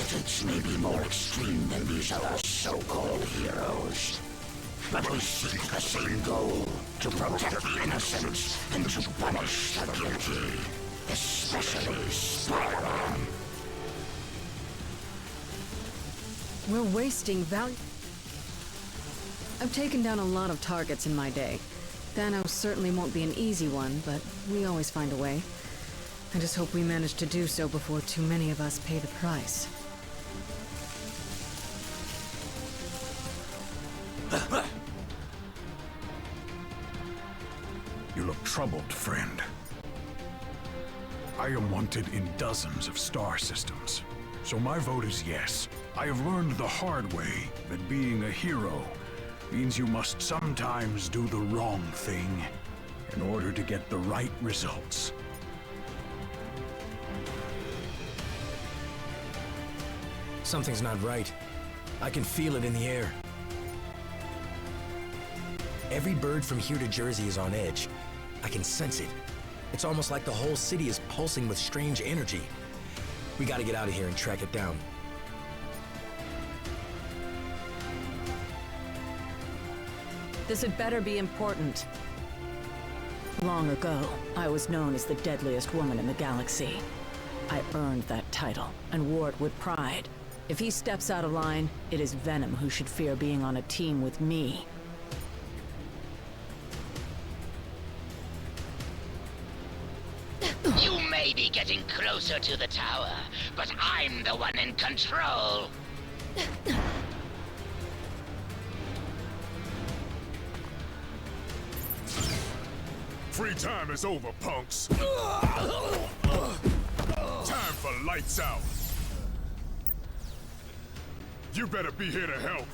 methods may be more extreme than these other so-called heroes. But we seek the same goal, to protect the innocent and to punish the guilty. Especially Spider-Man. We're wasting value. I've taken down a lot of targets in my day. Thanos certainly won't be an easy one, but we always find a way. I just hope we manage to do so before too many of us pay the price. You look troubled, friend. I am wanted in dozens of star systems, so my vote is yes. I have learned the hard way that being a hero means you must sometimes do the wrong thing in order to get the right results. Something's not right. I can feel it in the air. Every bird from here to Jersey is on edge. I can sense it. It's almost like the whole city is pulsing with strange energy. We gotta get out of here and track it down. This had better be important. Long ago, I was known as the deadliest woman in the galaxy. I earned that title, and wore it with pride. If he steps out of line, it is Venom who should fear being on a team with me. You may be getting closer to the tower, but I'm the one in control. Free time is over, punks. Time for lights out. You better be here to help,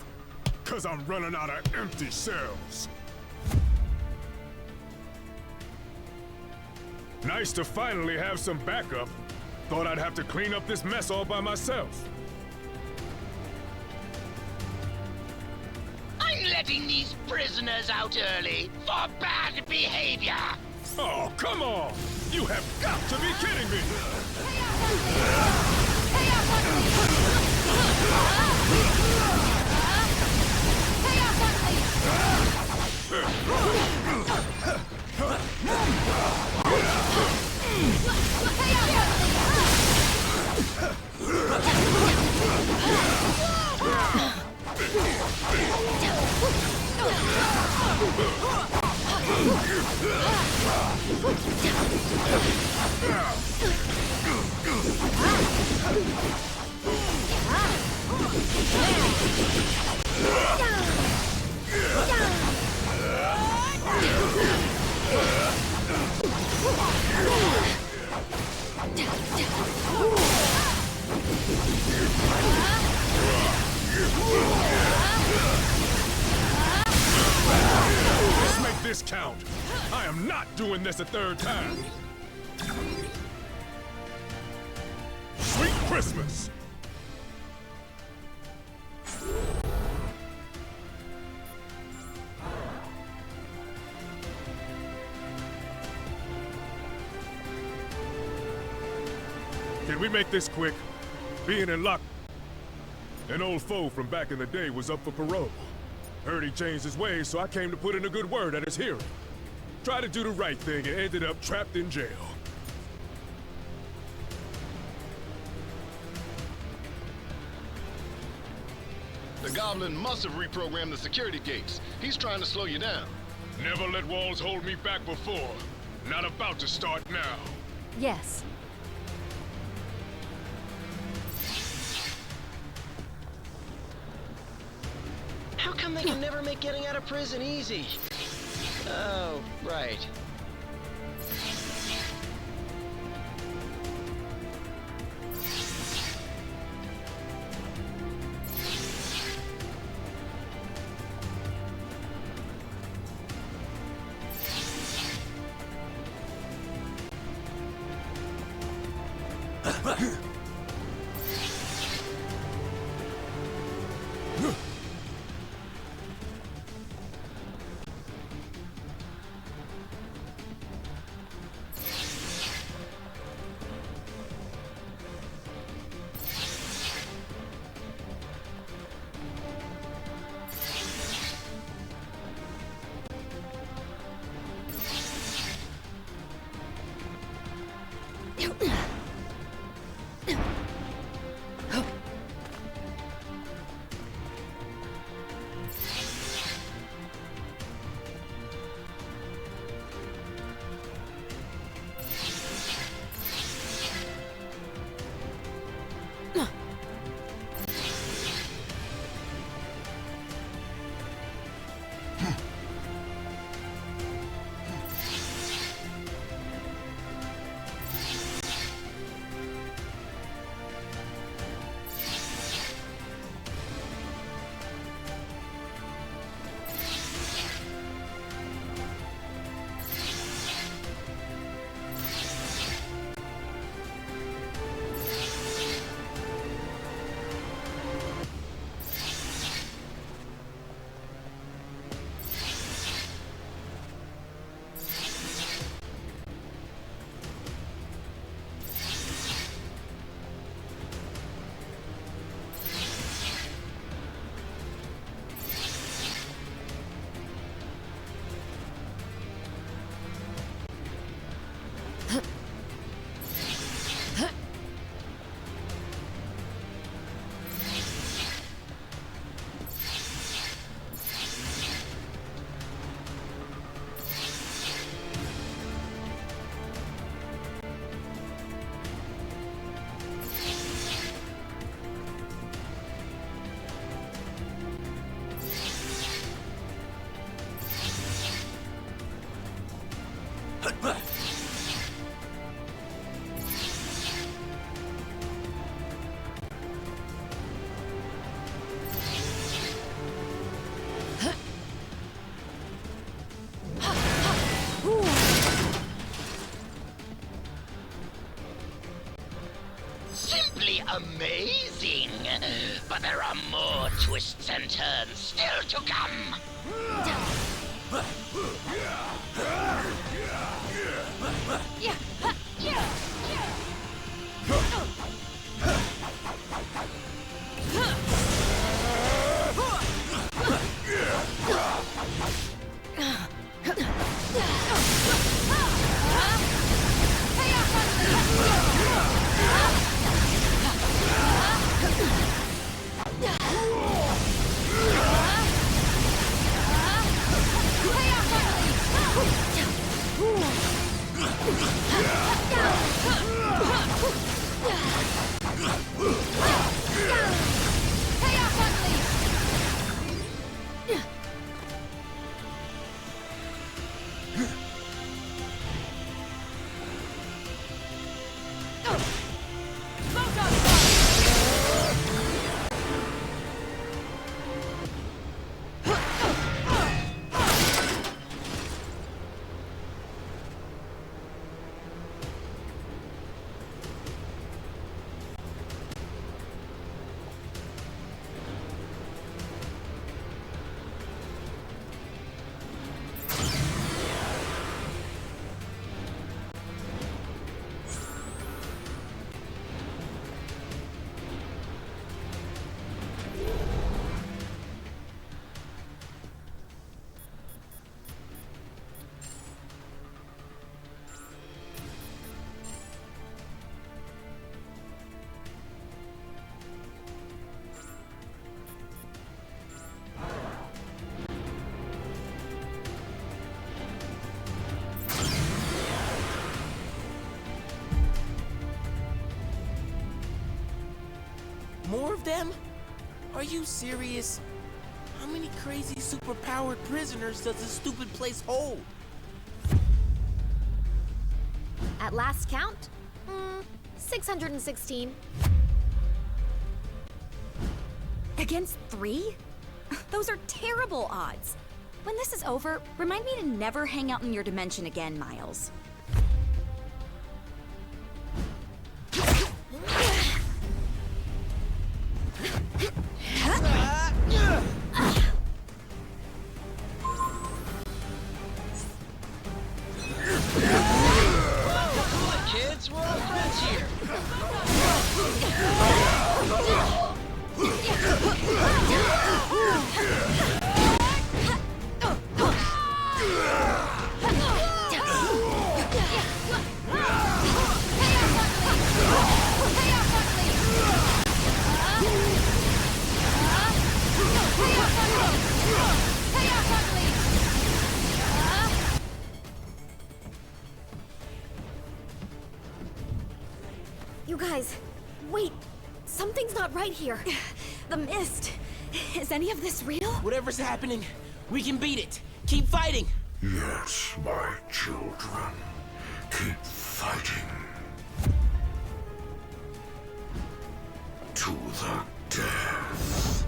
'cause I'm running out of empty cells. Nice to finally have some backup. Thought I'd have to clean up this mess all by myself. I'm letting these prisoners out early for bad behavior. Oh, come on! You have got to be kidding me! Let's make this count. I am not doing this a third time. Sweet Christmas! Can we make this quick? Being in lock... An old foe from back in the day was up for parole. Heard he changed his ways, so I came to put in a good word at his hearing. Tried to do the right thing and ended up trapped in jail. The Goblin must have reprogrammed the security gates. He's trying to slow you down. Never let walls hold me back before. Not about to start now. Yes. How come they can never make getting out of prison easy? Oh, right. Simply amazing! But there are more twists and turns still to come! More of them? Are you serious? How many crazy superpowered prisoners does this stupid place hold? At last count, 616. Against 3? Those are terrible odds. When this is over, remind me to never hang out in your dimension again, Miles. Kids, we're all friends here. You guys, wait. Something's not right here. The mist. Is any of this real? Whatever's happening, we can beat it. Keep fighting. Yes, my children. Keep fighting. To the death.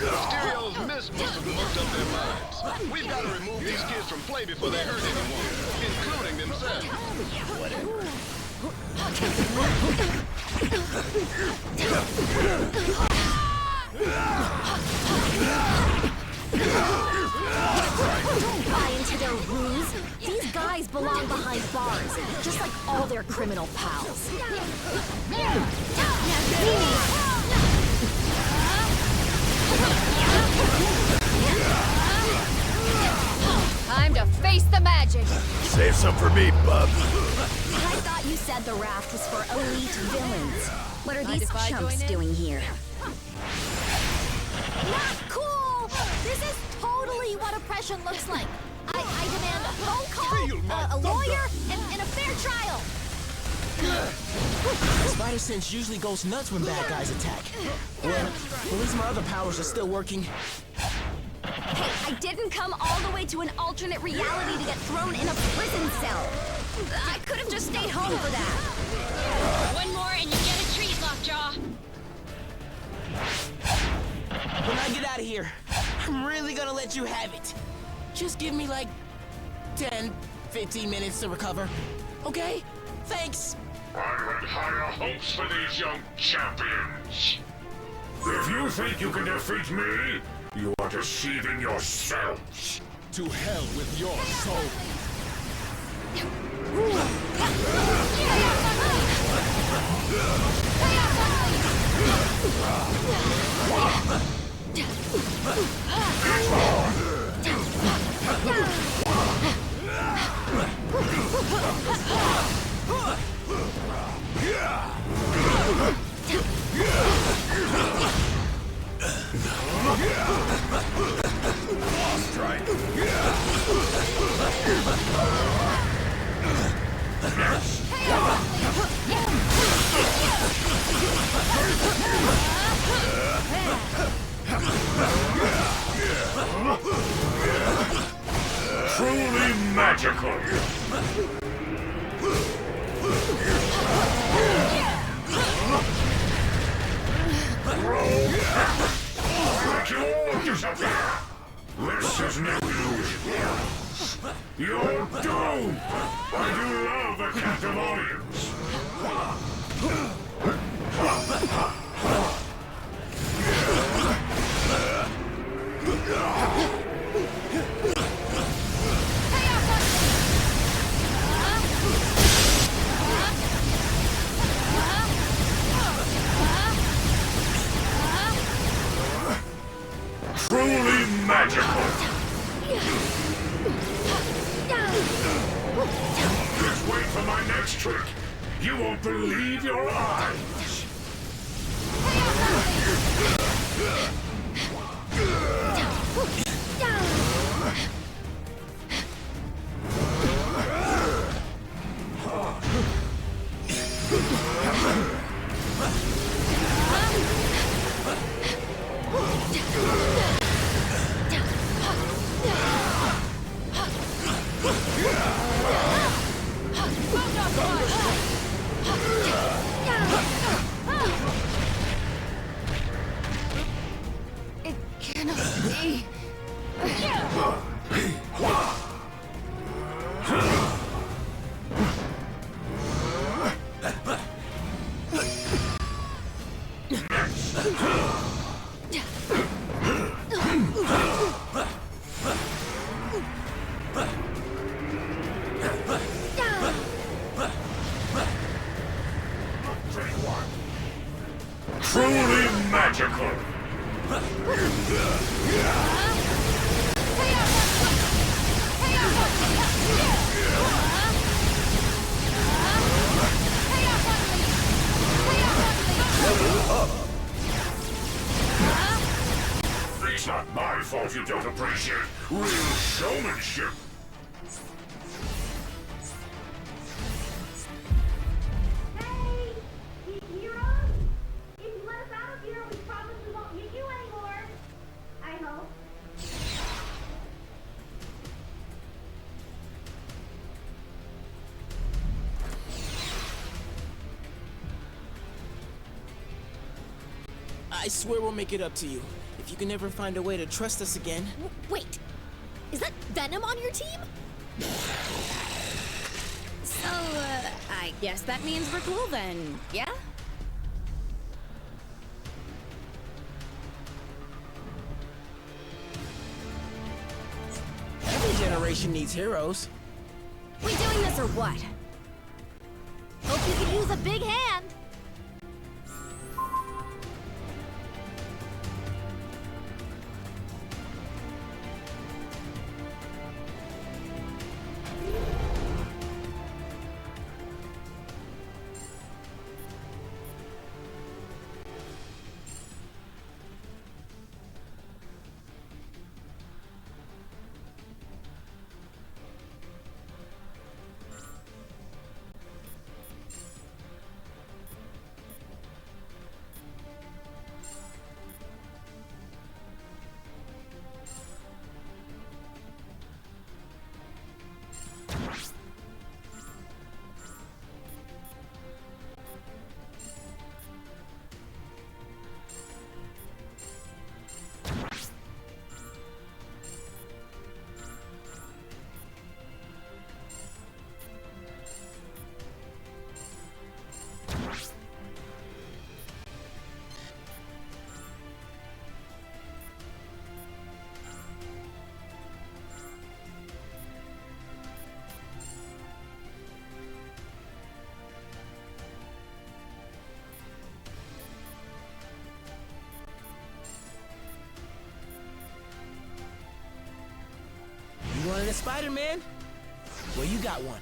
Mysterio's mist must have mucked up their minds. We've got to remove these kids from play before they hurt anyone, including themselves. Don't buy into their ruse. These guys belong behind bars, just like all their criminal pals. Time to face the magic. Save some for me, bub. I thought you said the raft was for elite villains. What are these chumps doing here? Not cool! This is totally what oppression looks like. I demand a phone call, a lawyer, and a fair trial. Spider sense usually goes nuts when bad guys attack. Well, at least my other powers are still working. Hey, I didn't come all the way to an alternate reality to get thrown in a prison cell. I could have just stayed home for that. One more and you get a treat, Lockjaw. When I get out of here, I'm really gonna let you have it. Just give me like 10, 15 minutes to recover. Okay? Thanks. I had higher hopes for these young champions. If you think you can defeat me, you are deceiving yourselves. To hell with your soul. Truly magical. Let you all disappear. This is no illusion. You're doomed. I do love a captive audience. Truly magical. Just wait for my next trick. You won't believe your eyes. It cannot be. Truly magical. It's not my fault you don't appreciate real showmanship. I swear we'll make it up to you. If you can ever find a way to trust us again. Wait, is that Venom on your team? So, I guess that means we're cool then, yeah? Every generation needs heroes. We doing this or what? Hope you could use a big hand. You wanted a Spider-Man? Well, you got one.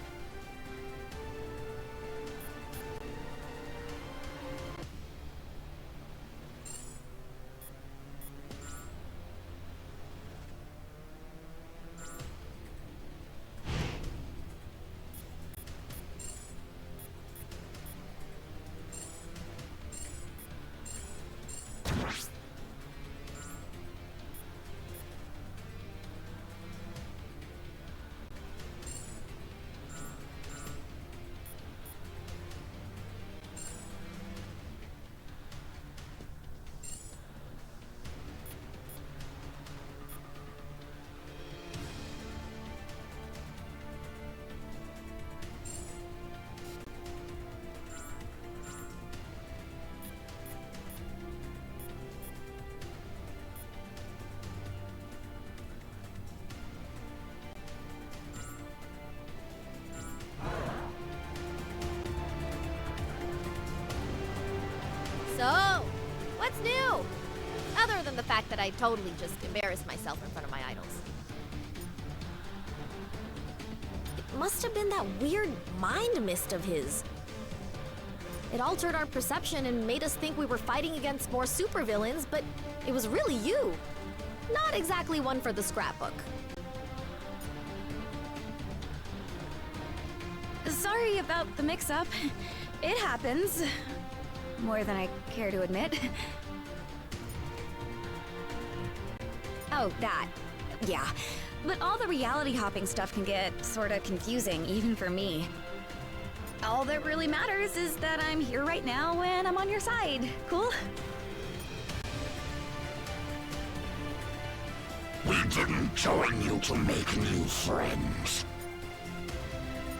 So, what's new? Other than the fact that I totally just embarrassed myself in front of my idols. It must have been that weird mind mist of his. It altered our perception and made us think we were fighting against more supervillains, but it was really you. Not exactly one for the scrapbook. Sorry about the mix-up. It happens. More than I care to admit. Oh, that. Yeah. But all the reality hopping stuff can get sorta confusing, even for me. All that really matters is that I'm here right now and I'm on your side. Cool? We didn't join you to make new friends.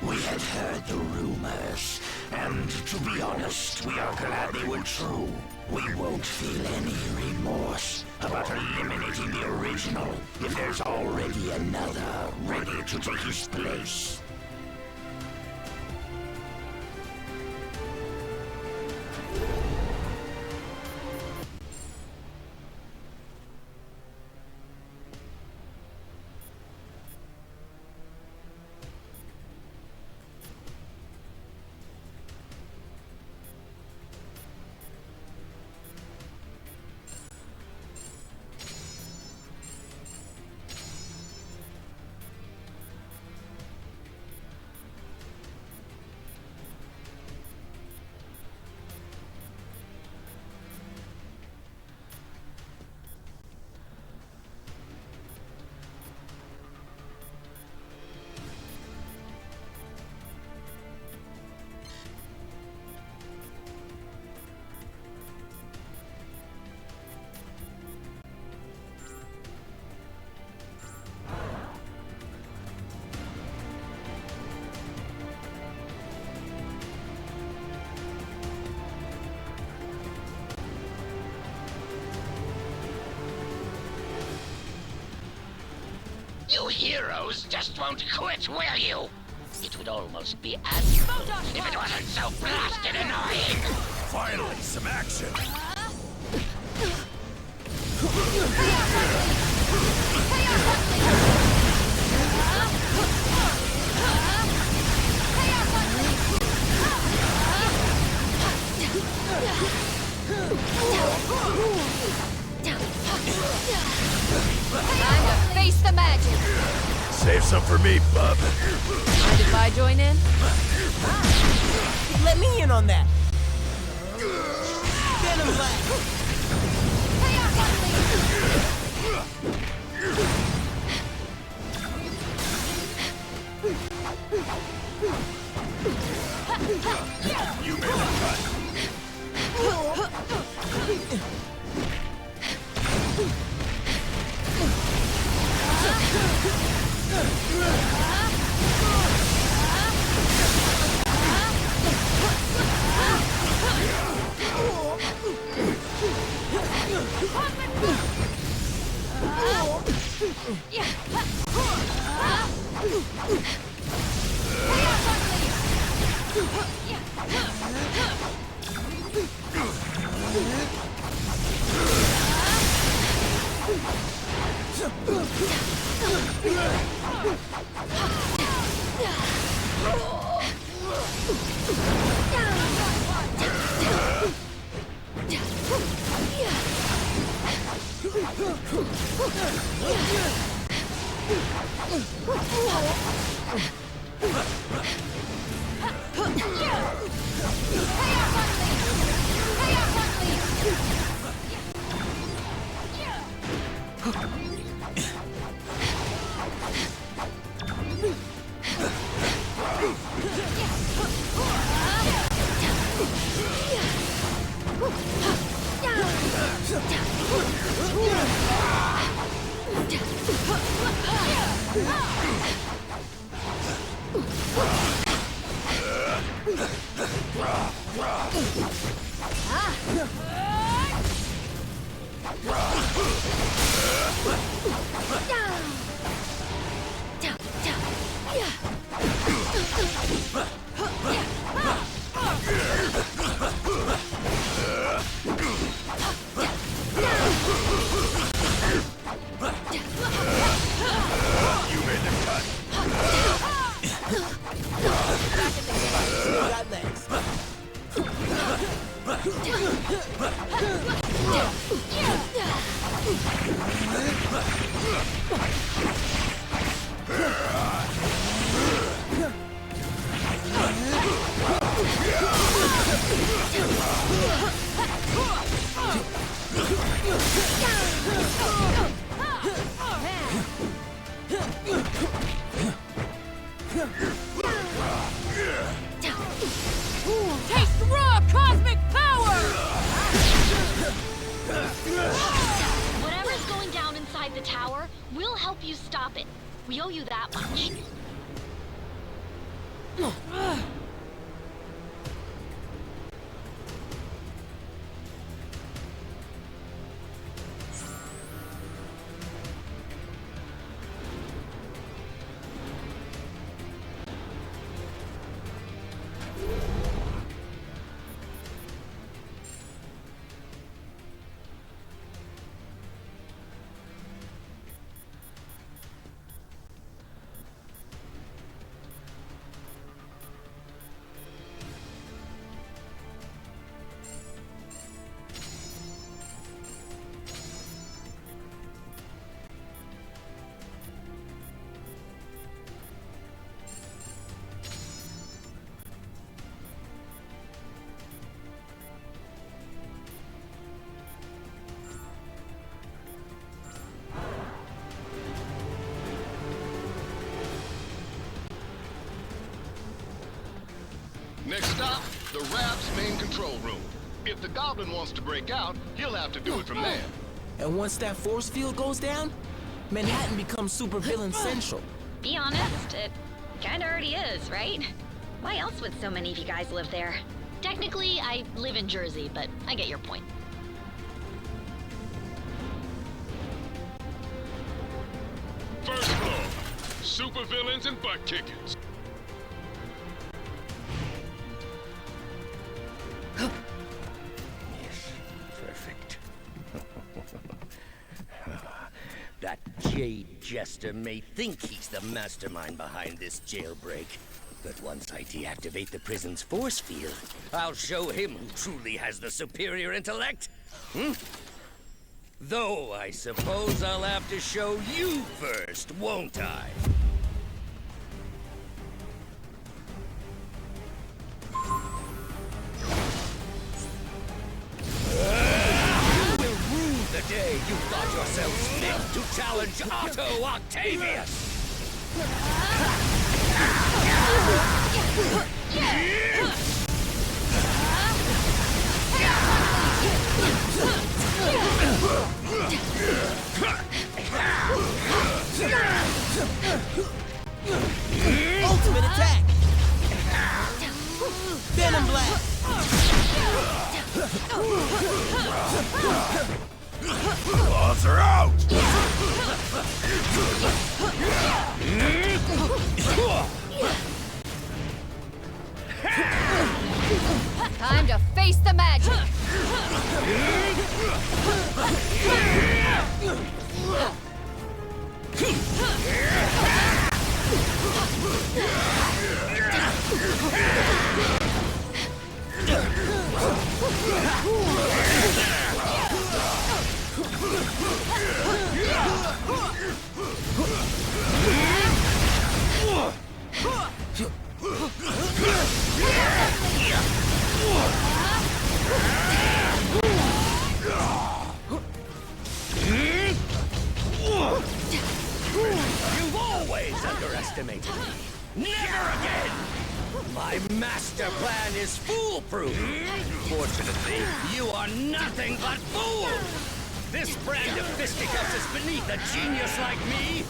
We had heard the rumors, and to be honest, we are glad they were true. We won't feel any remorse about eliminating the original if there's already another ready to take his place. You heroes just won't quit, will you? It would almost be as fun if it wasn't so blasted annoying! Finally, some action! Time to face the magic. Save some for me, bub. Mind if I join in? Let me in on that. Venom Blast. You made a cut. Taste raw cosmic power! Whatever's going down inside the tower, we'll help you stop it. We owe you that much. Next stop, the Rap's main control room. If the Goblin wants to break out, he'll have to do it from there. And once that force field goes down, Manhattan becomes supervillain central. Be honest, it kinda already is, right? Why else would so many of you guys live there? Technically, I live in Jersey, but I get your point. First floor, supervillains and butt kickers. Yes, perfect. That Jade Jester may think he's the mastermind behind this jailbreak, but once I deactivate the prison's force field, I'll show him who truly has the superior intellect. Though I suppose I'll have to show you first, won't I? You will rue the day you thought yourselves fit to challenge Otto Octavius! Ultimate attack! Venom Blast! Claws are out! Time to face the magic! You've always underestimated me. Never again! My master plan is foolproof. Fortunately, you are nothing but fools. This brand of fisticuffs is beneath a genius like me.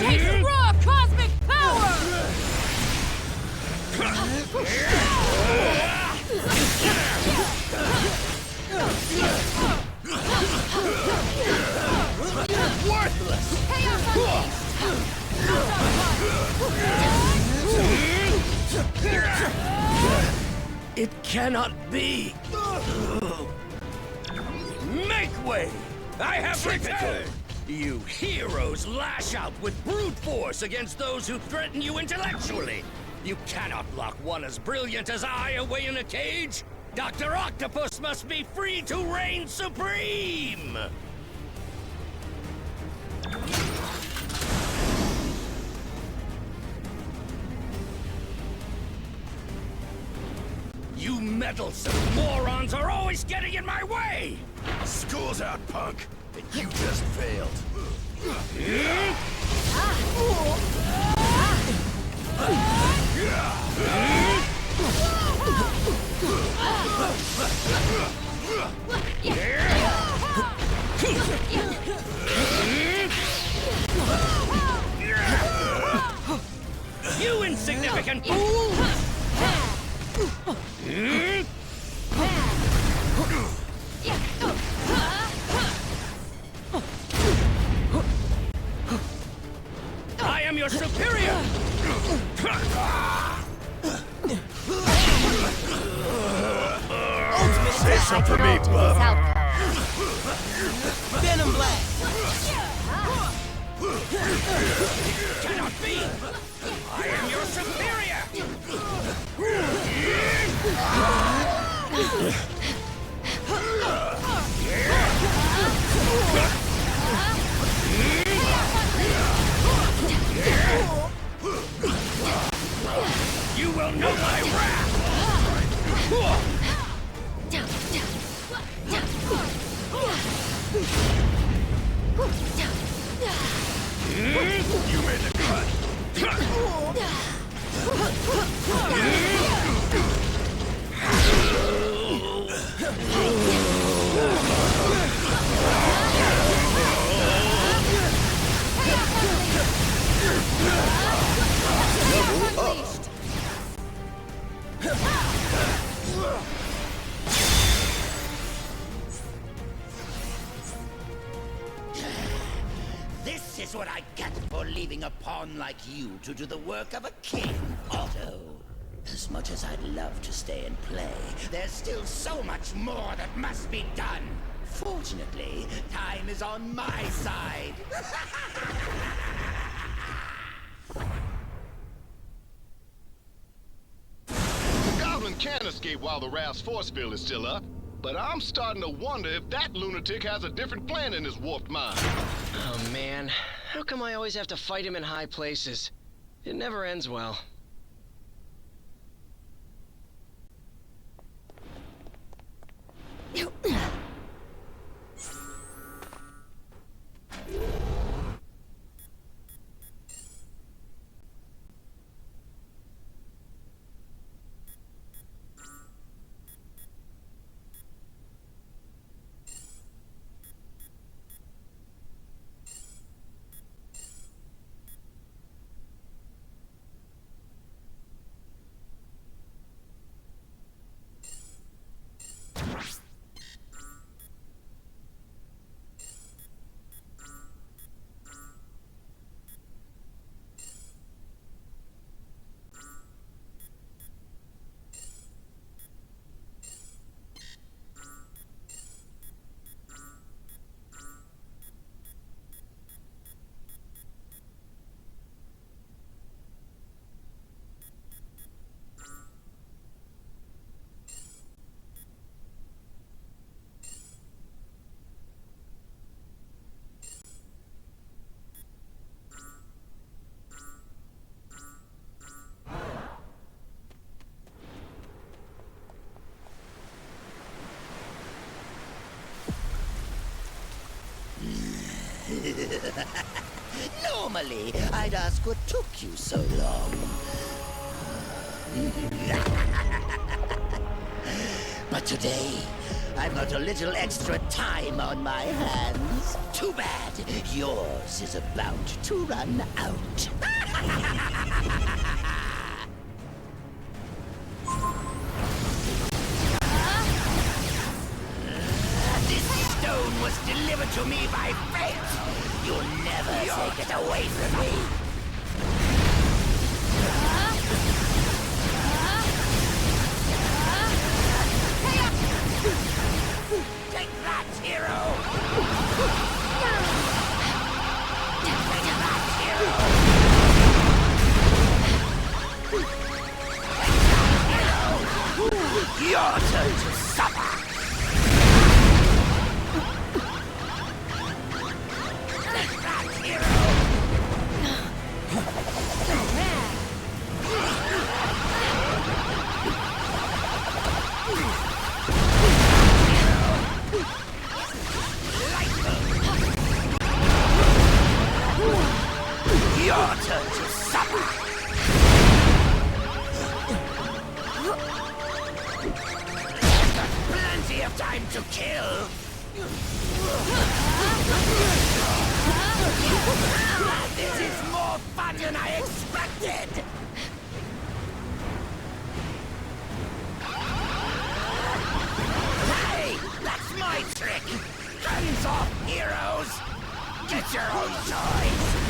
Taste raw cosmic power! Worthless! Chaos unleashed! It cannot be. Make way! I have returned! You heroes lash out with brute force against those who threaten you intellectually. You cannot lock one as brilliant as I away in a cage. Dr. Octopus must be free to reign supreme! You meddlesome morons are always getting in my way! School's out, punk, and you just failed. You insignificant fool! I am your superior! Say something for me, bub. Venom Blast! Cannot be! I am your superior! You will know my wrath! You made the cut. This is what I get for leaving a pawn like you to do the work of a king, Otto. As much as I'd love to stay and play, there's still so much more that must be done. Fortunately, time is on my side. The Goblin can escape while the raft's force field is still up, but I'm starting to wonder if that lunatic has a different plan in his warped mind. Oh man, how come I always have to fight him in high places? It never ends well. Normally, I'd ask what took you so long. But today, I've got a little extra time on my hands. Too bad. Yours is about to run out. This stone was delivered to me by fate. You'll never take it away from me. Take that, hero! Take that, hero! Take that, hero! Your turn to suffer! Your turn to suffer! I've got plenty of time to kill! This is more fun than I expected! Hey! That's my trick! Hands off, heroes! Get your own toys!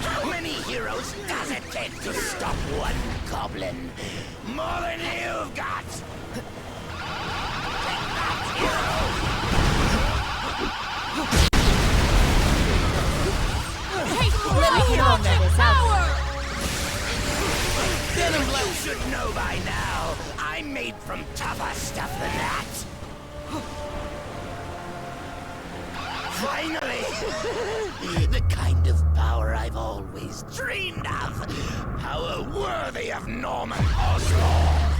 How many heroes does it take to stop one goblin? More than you've got! Take that, hero! Hey, let me get on this power! Venom Blood should know by now. I'm made from tougher stuff than that. Finally! The kind of power I've always dreamed of! Power worthy of Norman Osborn!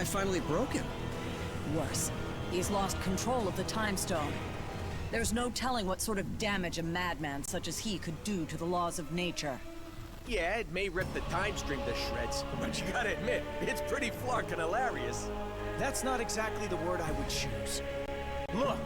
Finally broken. Worse. He's lost control of the Time Stone. There's no telling what sort of damage a madman such as he could do to the laws of nature. Yeah, it may rip the time stream to shreds, but you gotta admit, it's pretty flarkin' hilarious. That's not exactly the word I would choose. Look!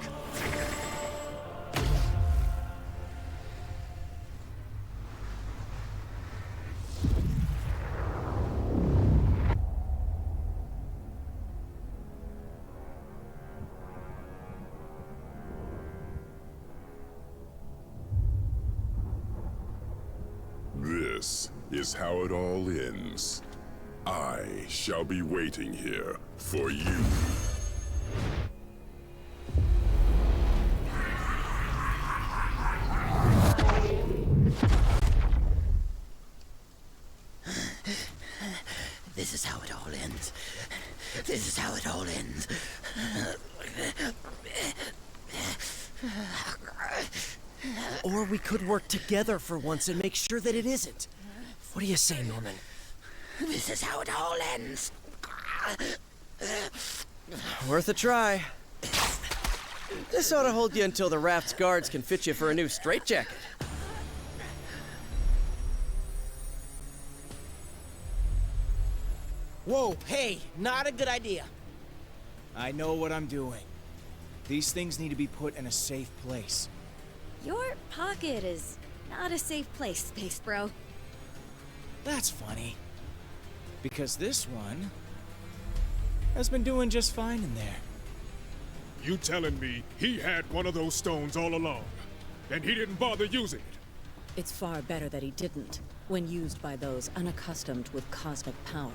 This is how it all ends. I shall be waiting here for you. This is how it all ends. This is how it all ends. Or we could work together for once and make sure that it isn't. What do you say, Norman? This is how it all ends. Worth a try. This ought to hold you until the raft's guards can fit you for a new straitjacket. Whoa, hey, not a good idea. I know what I'm doing. These things need to be put in a safe place. Your pocket is not a safe place, Space Bro. That's funny. Because this one has been doing just fine in there. You telling me he had one of those stones all along, and he didn't bother using it? It's far better that he didn't, when used by those unaccustomed with cosmic power.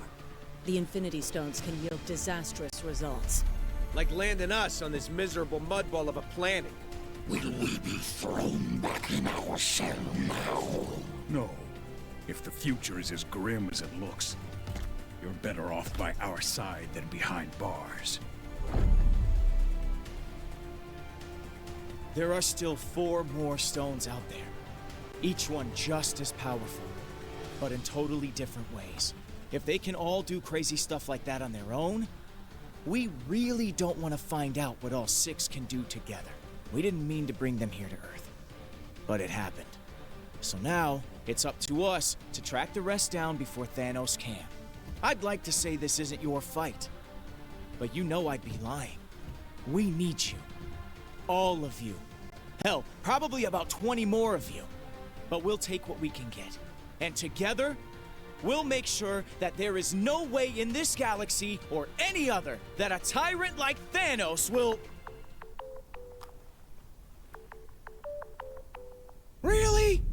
The Infinity Stones can yield disastrous results. Like landing us on this miserable mudball of a planet. Will we be thrown back in our cell now? No. If the future is as grim as it looks, you're better off by our side than behind bars. There are still 4 more stones out there. Each one just as powerful, but in totally different ways. If they can all do crazy stuff like that on their own, we really don't want to find out what all 6 can do together. We didn't mean to bring them here to Earth, but it happened. So now, it's up to us to track the rest down before Thanos can. I'd like to say this isn't your fight, but you know I'd be lying. We need you. All of you. Hell, probably about 20 more of you. But we'll take what we can get. And together, we'll make sure that there is no way in this galaxy or any other that a tyrant like Thanos will... Really?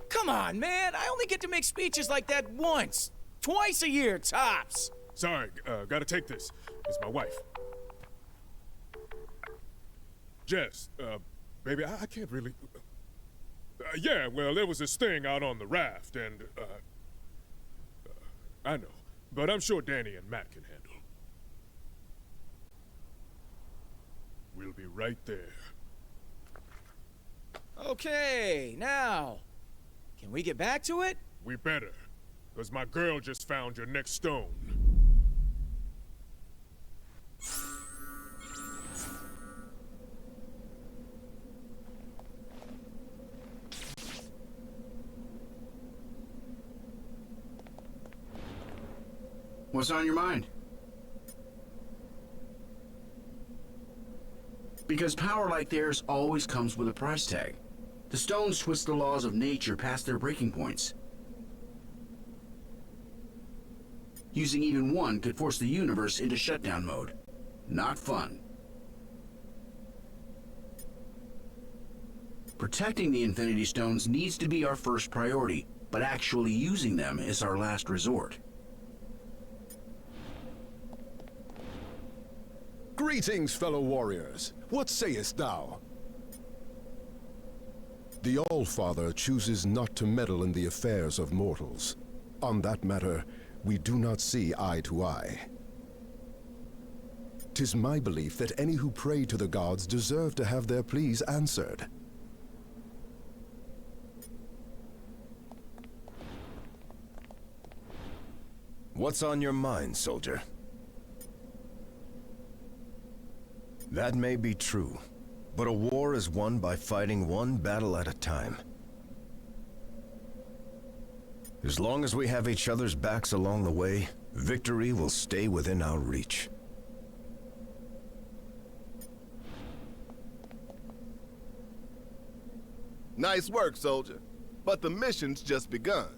Come on, man. I only get to make speeches like that once. Twice a year, tops. Sorry, gotta take this. It's my wife. Jess, baby, I can't really... yeah, well, there was this thing out on the raft, and, I know. But I'm sure Danny and Matt can handle. We'll be right there. Okay, now, can we get back to it? We better, because my girl just found your next stone. What's on your mind? Because power like theirs always comes with a price tag. The stones twist the laws of nature past their breaking points. Using even one could force the universe into shutdown mode. Not fun. Protecting the Infinity Stones needs to be our first priority, but actually using them is our last resort. Greetings, fellow warriors. What sayest thou? The All-Father chooses not to meddle in the affairs of mortals. On that matter, we do not see eye to eye. 'Tis my belief that any who pray to the gods deserve to have their pleas answered. What's on your mind, soldier? That may be true, but a war is won by fighting one battle at a time. As long as we have each other's backs along the way, victory will stay within our reach. Nice work, soldier. But the mission's just begun.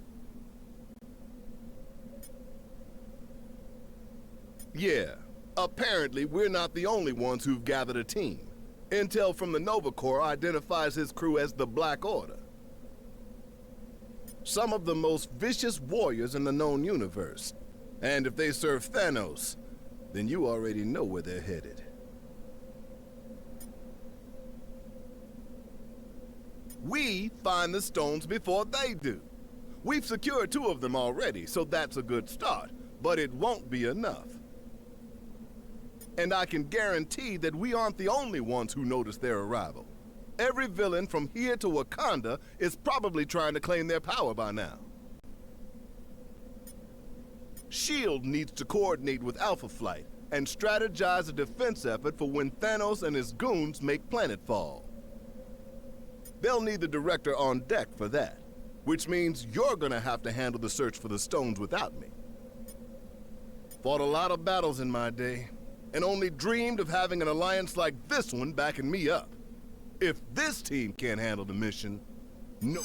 Yeah. Apparently, we're not the only ones who've gathered a team. Intel from the Nova Corps identifies his crew as the Black Order. Some of the most vicious warriors in the known universe. And if they serve Thanos, then you already know where they're headed. We find the stones before they do. We've secured 2 of them already, so that's a good start. But it won't be enough. And I can guarantee that we aren't the only ones who noticed their arrival. Every villain from here to Wakanda is probably trying to claim their power by now. S.H.I.E.L.D. needs to coordinate with Alpha Flight and strategize a defense effort for when Thanos and his goons make planetfall. They'll need the director on deck for that, which means you're gonna have to handle the search for the stones without me. Fought a lot of battles in my day, and only dreamed of having an alliance like this one backing me up. If this team can't handle the mission, no.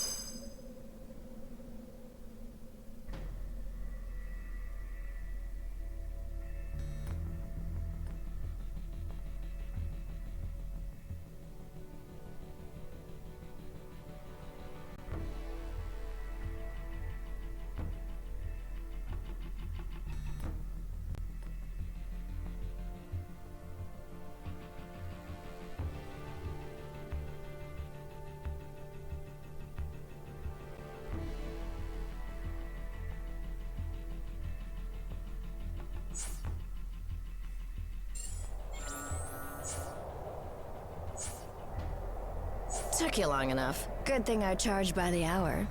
Took you long enough. Good thing I charge by the hour.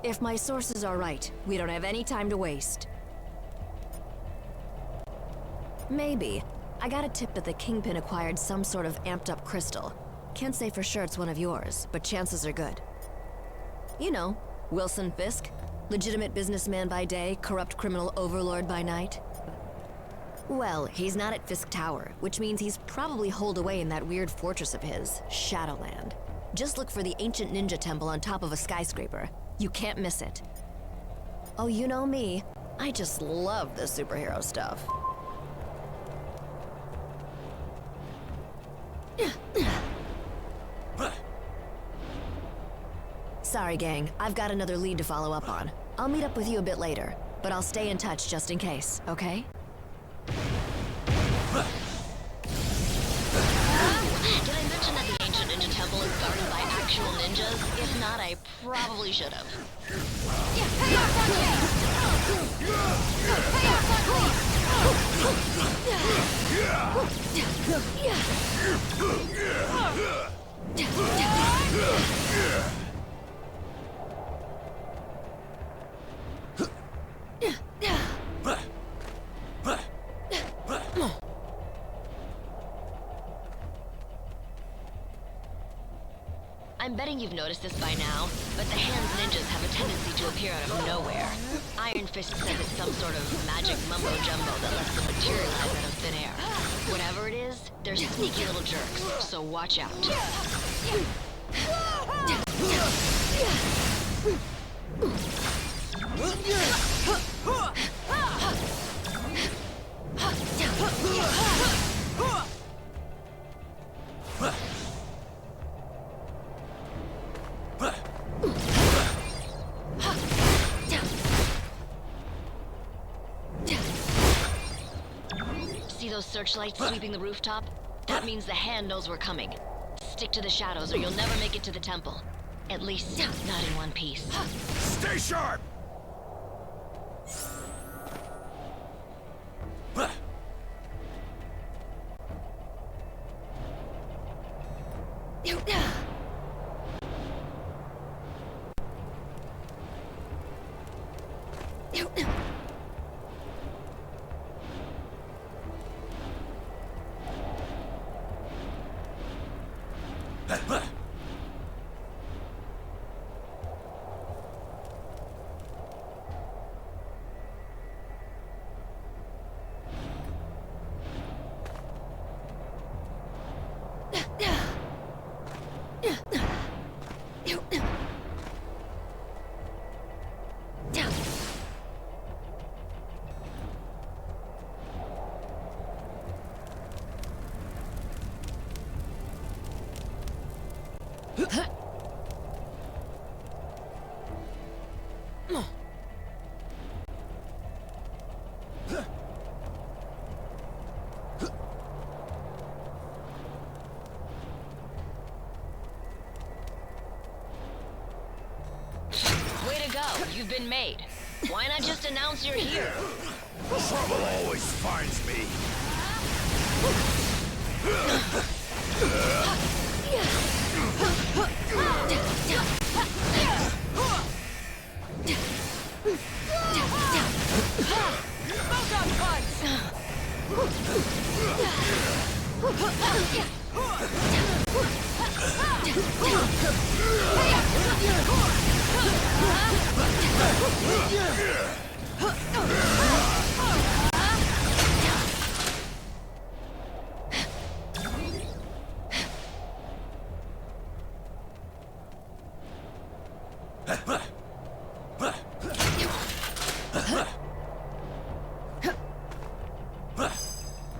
If my sources are right, we don't have any time to waste. Maybe. I got a tip that the Kingpin acquired some sort of amped-up crystal. Can't say for sure it's one of yours, but chances are good. You know, Wilson Fisk. Legitimate businessman by day, corrupt criminal overlord by night. Well, he's not at Fisk Tower, which means he's probably holed away in that weird fortress of his, Shadowland. Just look for the ancient ninja temple on top of a skyscraper. You can't miss it. Oh, you know me. I just love the superhero stuff. Sorry, gang. I've got another lead to follow up on. I'll meet up with you a bit later, but I'll stay in touch just in case, okay? Did I mention that the ancient ninja temple is guarded by actual ninjas? If not, I probably should have. I'm betting you've noticed this by now, but the Hands ninjas have a tendency to appear out of nowhere. Iron Fist says it's some sort of magic mumbo-jumbo that lets them materialize out of thin air. Whatever it is, they're sneaky little jerks, so watch out. See those searchlights sweeping the rooftop? That means the Hand knows we're coming. Stick to the shadows or you'll never make it to the temple. At least, not in one piece. Stay sharp! Way to go, you've been made. Why not just announce you're here? Trouble always finds me.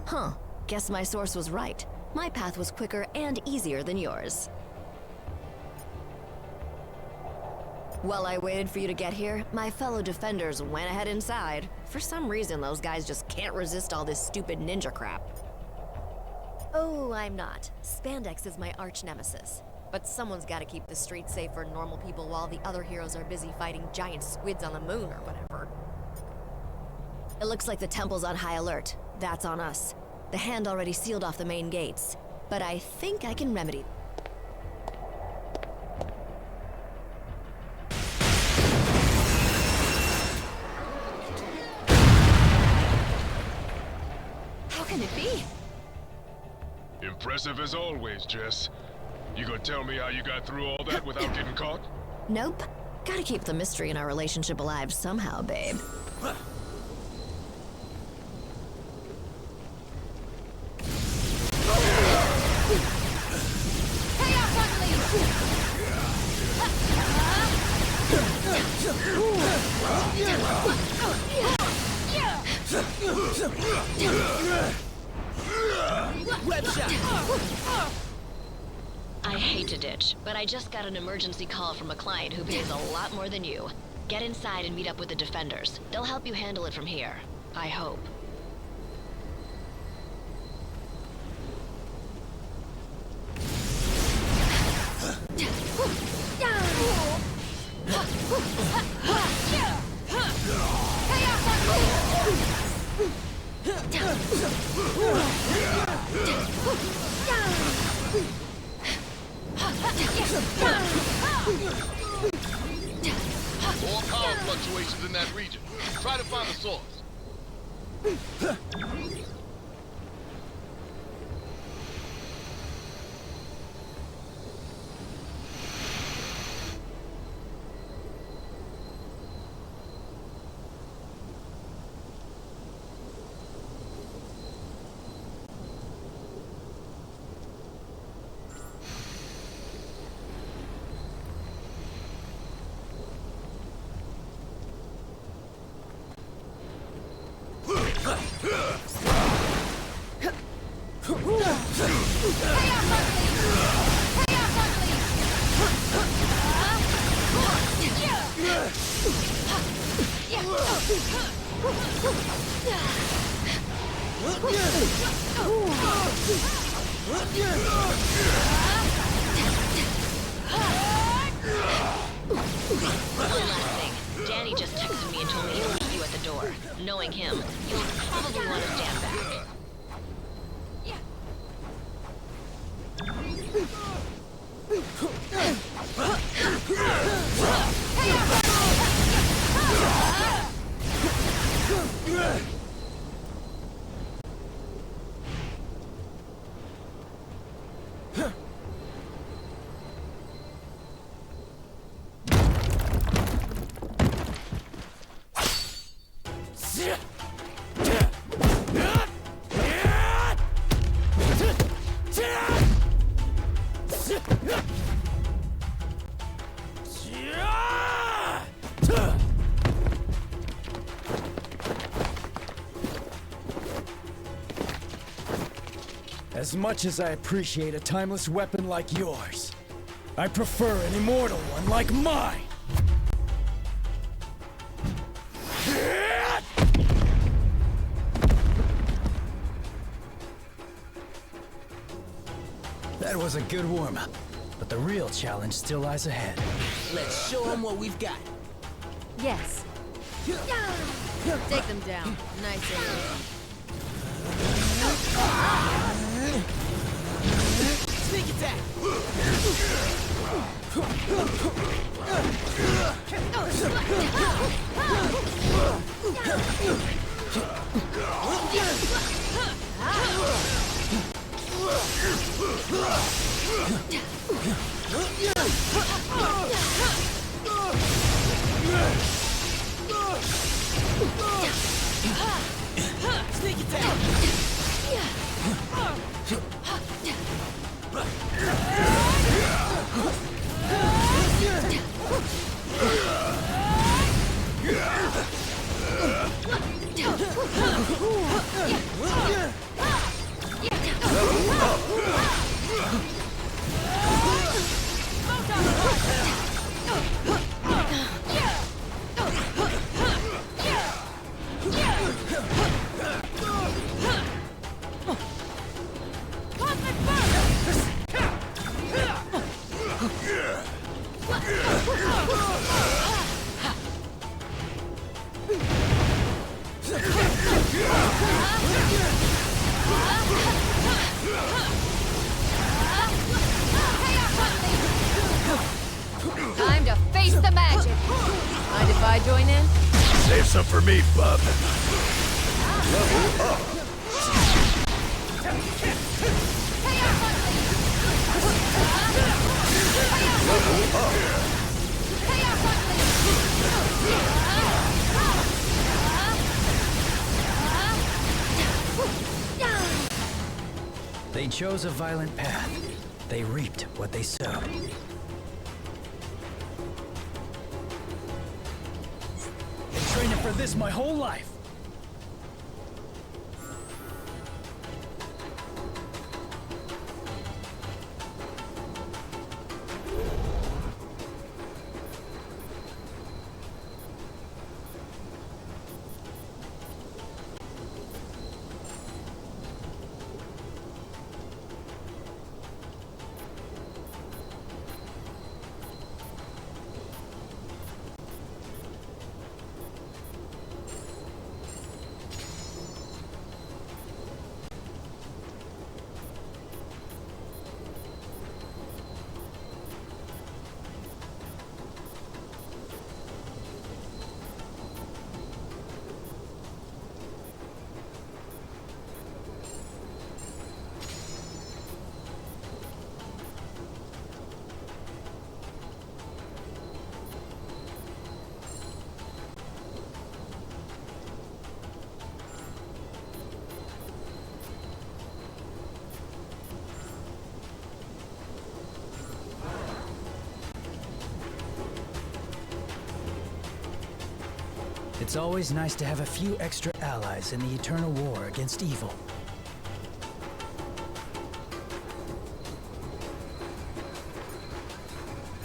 Huh. Guess my source was right. My path was quicker and easier than yours. While I waited for you to get here, my fellow defenders went ahead inside. For some reason, those guys just can't resist all this stupid ninja crap. Oh, I'm not. Spandex is my arch nemesis. But someone's gotta keep the streets safe for normal people while the other heroes are busy fighting giant squids on the moon or whatever. It looks like the temple's on high alert. That's on us. The Hand already sealed off the main gates, but I think I can remedy. How can it be? Impressive as always, Jess. You gonna tell me how you got through all that without getting caught? Nope. Gotta keep the mystery in our relationship alive somehow, babe. Web shot. I hate to ditch, but I just got an emergency call from a client who pays a lot more than you. Get inside and meet up with the defenders. They'll help you handle it from here. I hope. More power fluctuations in that region. Try to find the source. Danny just texted me and told me he'll meet you at the door. Knowing him, you'll probably want to stand back. As much as I appreciate a timeless weapon like yours, I prefer an immortal one like mine! That was a good warm-up, but the real challenge still lies ahead. Let's show them what we've got. Yes. Take them down. Nice and easy. Sneak attack! Time to face the magic. Mind if I join in? Save some for me, bub. Level up. Level up. They chose a violent path. They reaped what they sowed. Been training for this my whole life. It's always nice to have a few extra allies in the eternal war against evil.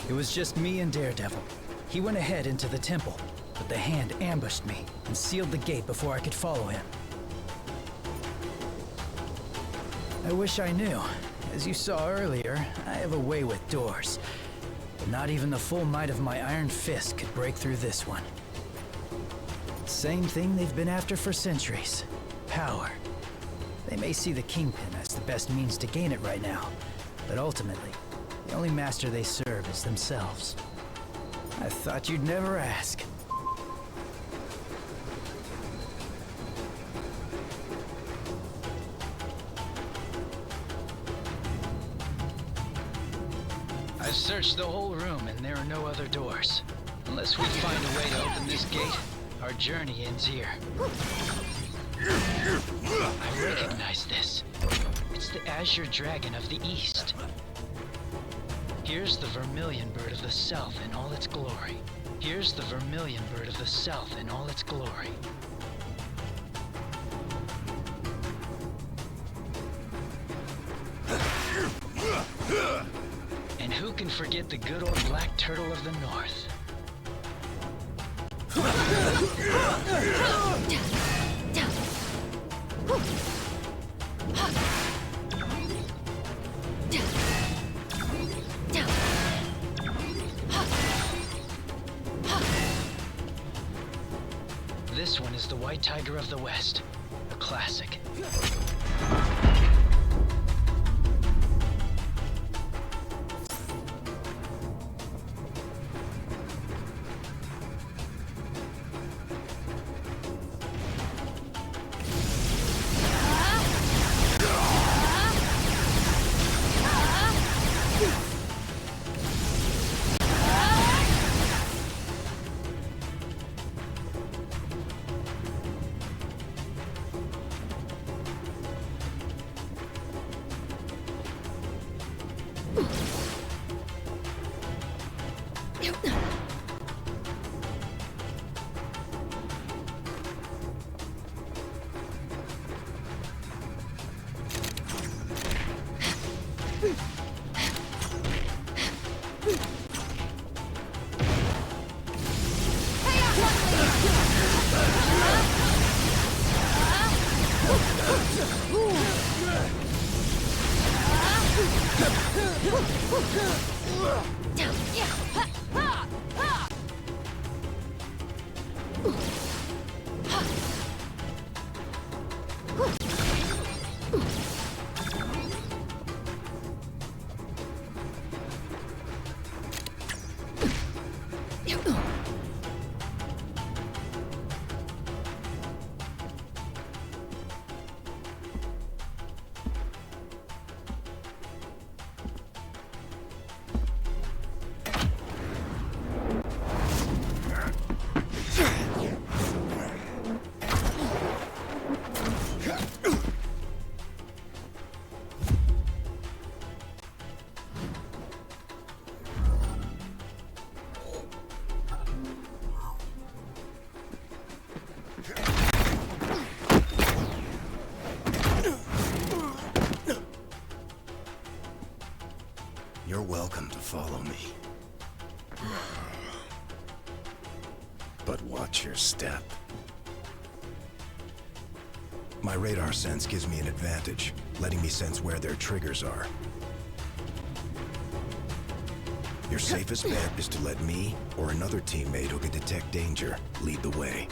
It was just me and Daredevil. He went ahead into the temple, but the Hand ambushed me and sealed the gate before I could follow him. I wish I knew. As you saw earlier, I have a way with doors. But not even the full might of my iron fist could break through this one. Same thing they've been after for centuries. Power. They may see the Kingpin as the best means to gain it right now, but ultimately, the only master they serve is themselves. I thought you'd never ask. I've searched the whole room and there are no other doors. Unless we find a way to open this gate, our journey ends here. I recognize this. It's the Azure Dragon of the East. Here's the Vermilion Bird of the South in all its glory. Here's the Vermilion Bird of the South in all its glory. And who can forget the good old Black Turtle of the North? This one is the White Tiger of the West, a classic. me. But watch your step. My radar sense gives me an advantage, letting me sense where their triggers are. Your safest bet is to let me, or another teammate who can detect danger, lead the way.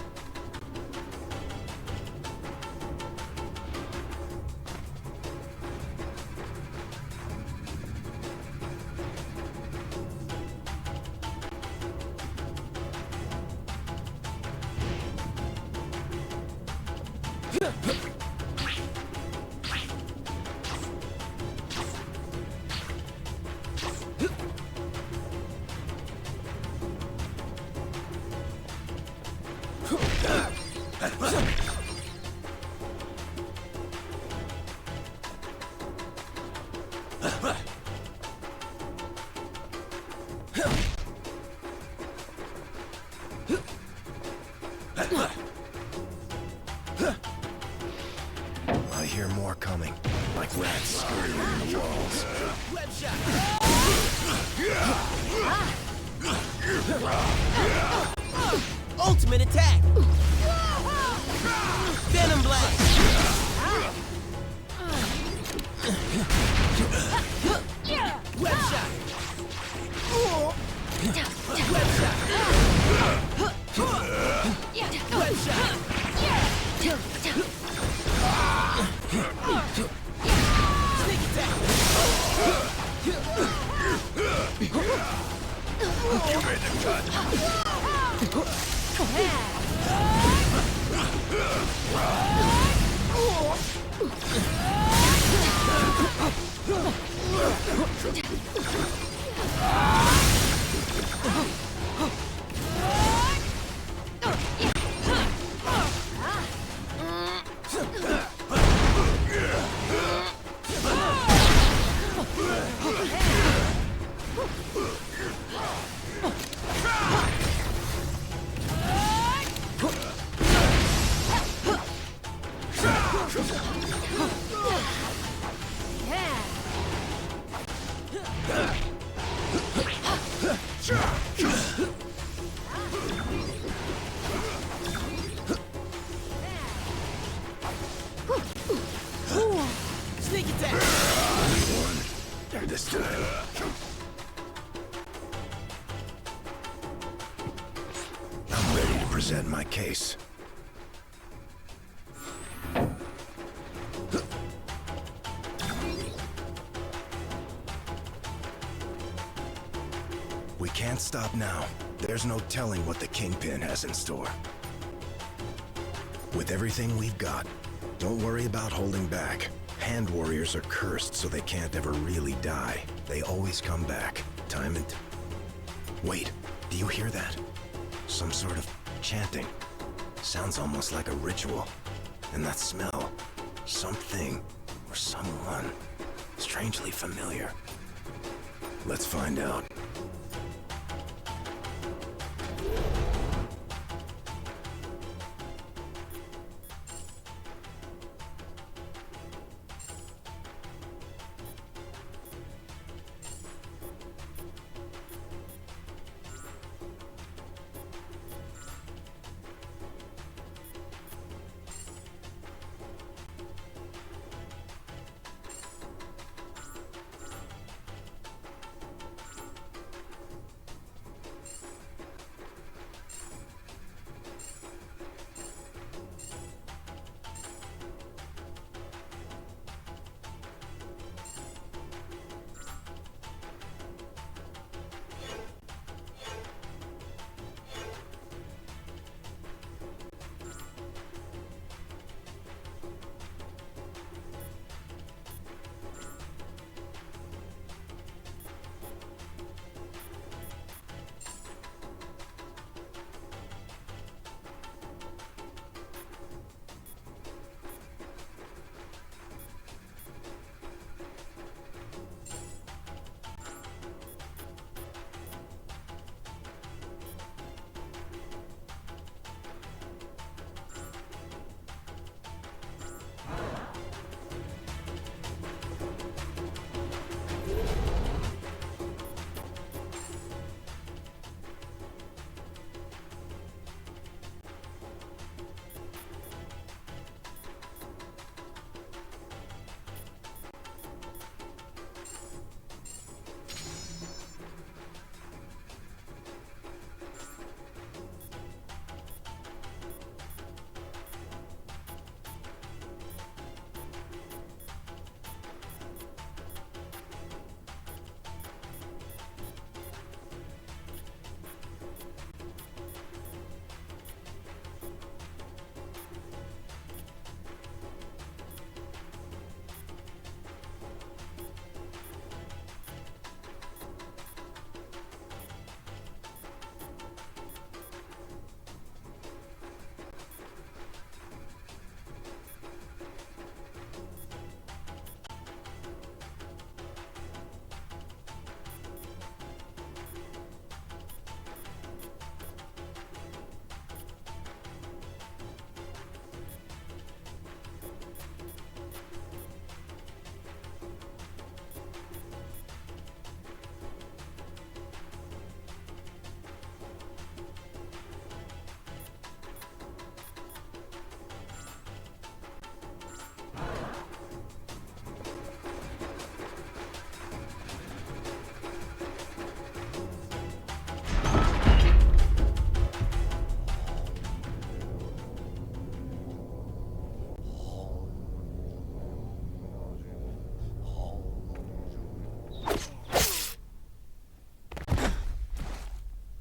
I hear more coming, like rats scurrying in the walls. Web shot! Ultimate attack! Venom blast! Web shot! Web shot! Web shot! Sneak attack! You made the cut. Sneak attack! One. This time. I'm ready to present my case. We can't stop now. There's no telling what the Kingpin has in store. With everything we've got, don't worry about holding back. Hand warriors are cursed, so they can't ever really die. They always come back. Time and... Wait, do you hear that? Some sort of chanting. Sounds almost like a ritual. And that smell. Something, or someone, strangely familiar. Let's find out.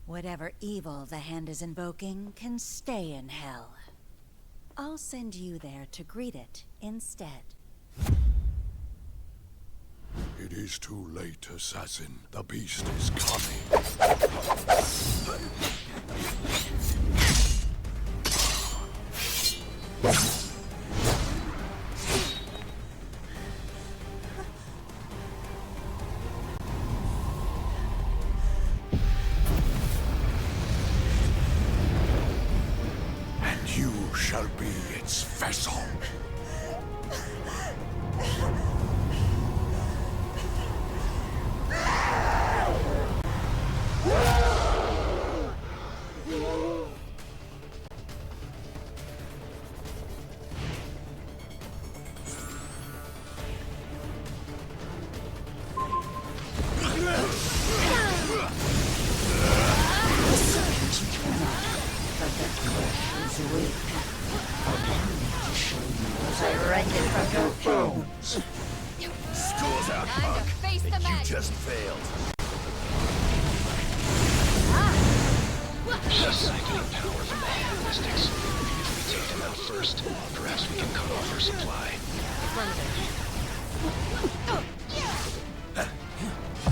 Whatever evil the hand is invoking can stay in hell. I'll send you there to greet it instead. It is too late, assassin. The beast is coming. And you shall be its vessel. School's out, punk. Face the And you magic. just failed. Siphoning power from the hand mystics. If we take them out first, perhaps we can cut off her supply.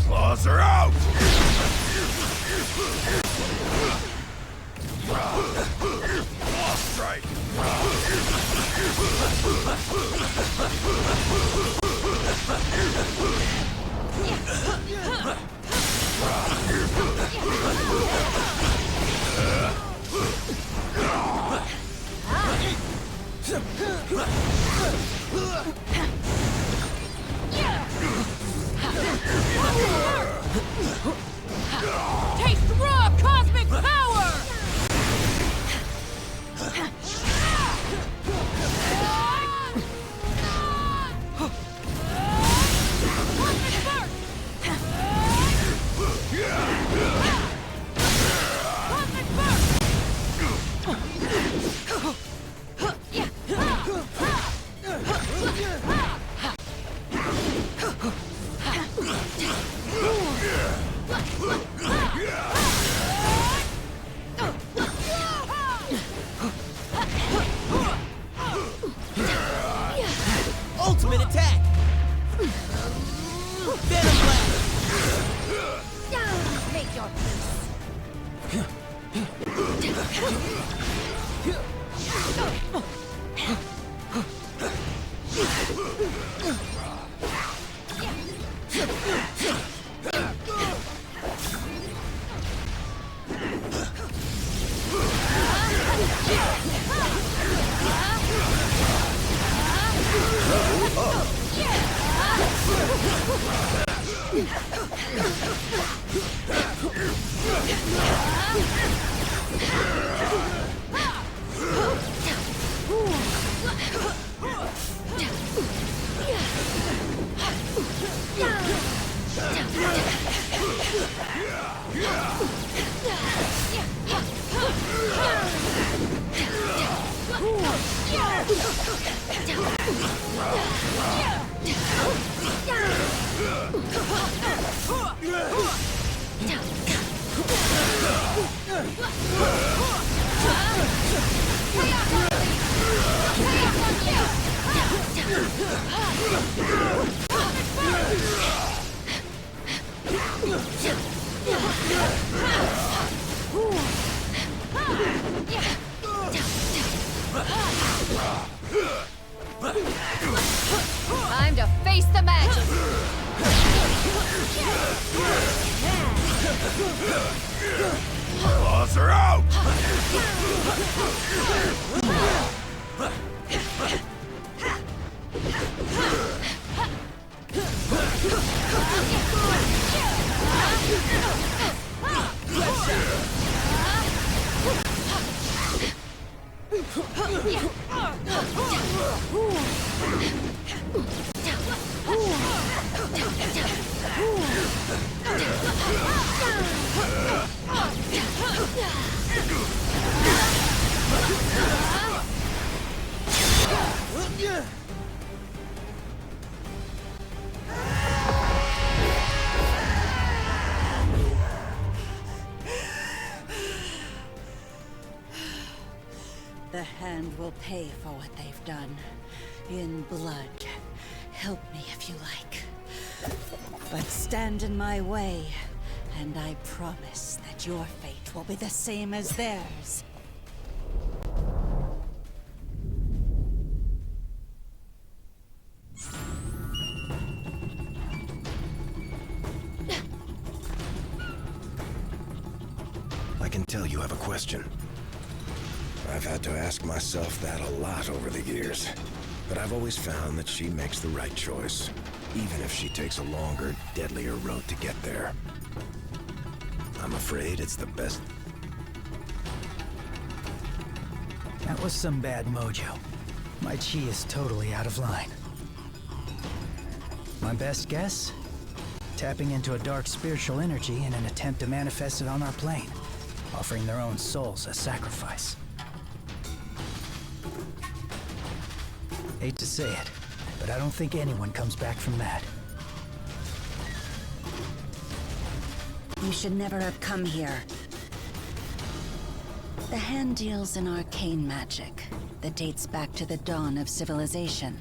Claws are out! Claw strike! Taste raw cosmic power! Ultimate attack! Venom blast! Make your Time to face the magic! Claws are out! The Hand will pay for what they've done. In blood. Help me if you like. But stand in my way, and I promise that your fate will be the same as theirs. I can tell you have a question. I've had to ask myself that a lot over the years. But I've always found that she makes the right choice, even if she takes a longer, deadlier road to get there. I'm afraid it's the best. That was some bad mojo. My chi is totally out of line. My best guess? Tapping into a dark spiritual energy in an attempt to manifest it on our plane, offering their own souls as sacrifice. Hate to say it, but I don't think anyone comes back from that. You should never have come here. The Hand deals in arcane magic that dates back to the dawn of civilization.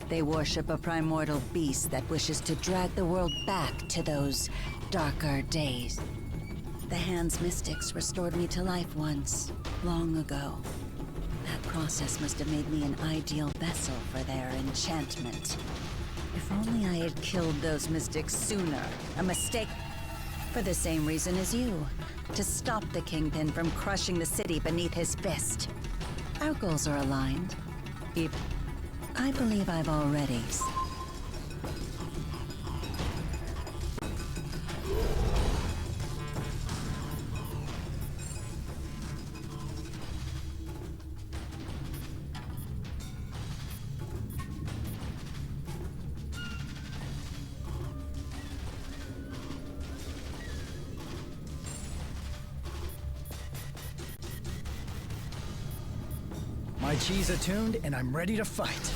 They worship a primordial beast that wishes to drag the world back to those darker days. The Hand's mystics restored me to life once, long ago. That process must have made me an ideal vessel for their enchantment. If only I had killed those mystics sooner. A mistake. For the same reason as you. To stop the Kingpin from crushing the city beneath his fist. Our goals are aligned. I believe I've already... My chi's attuned, and I'm ready to fight.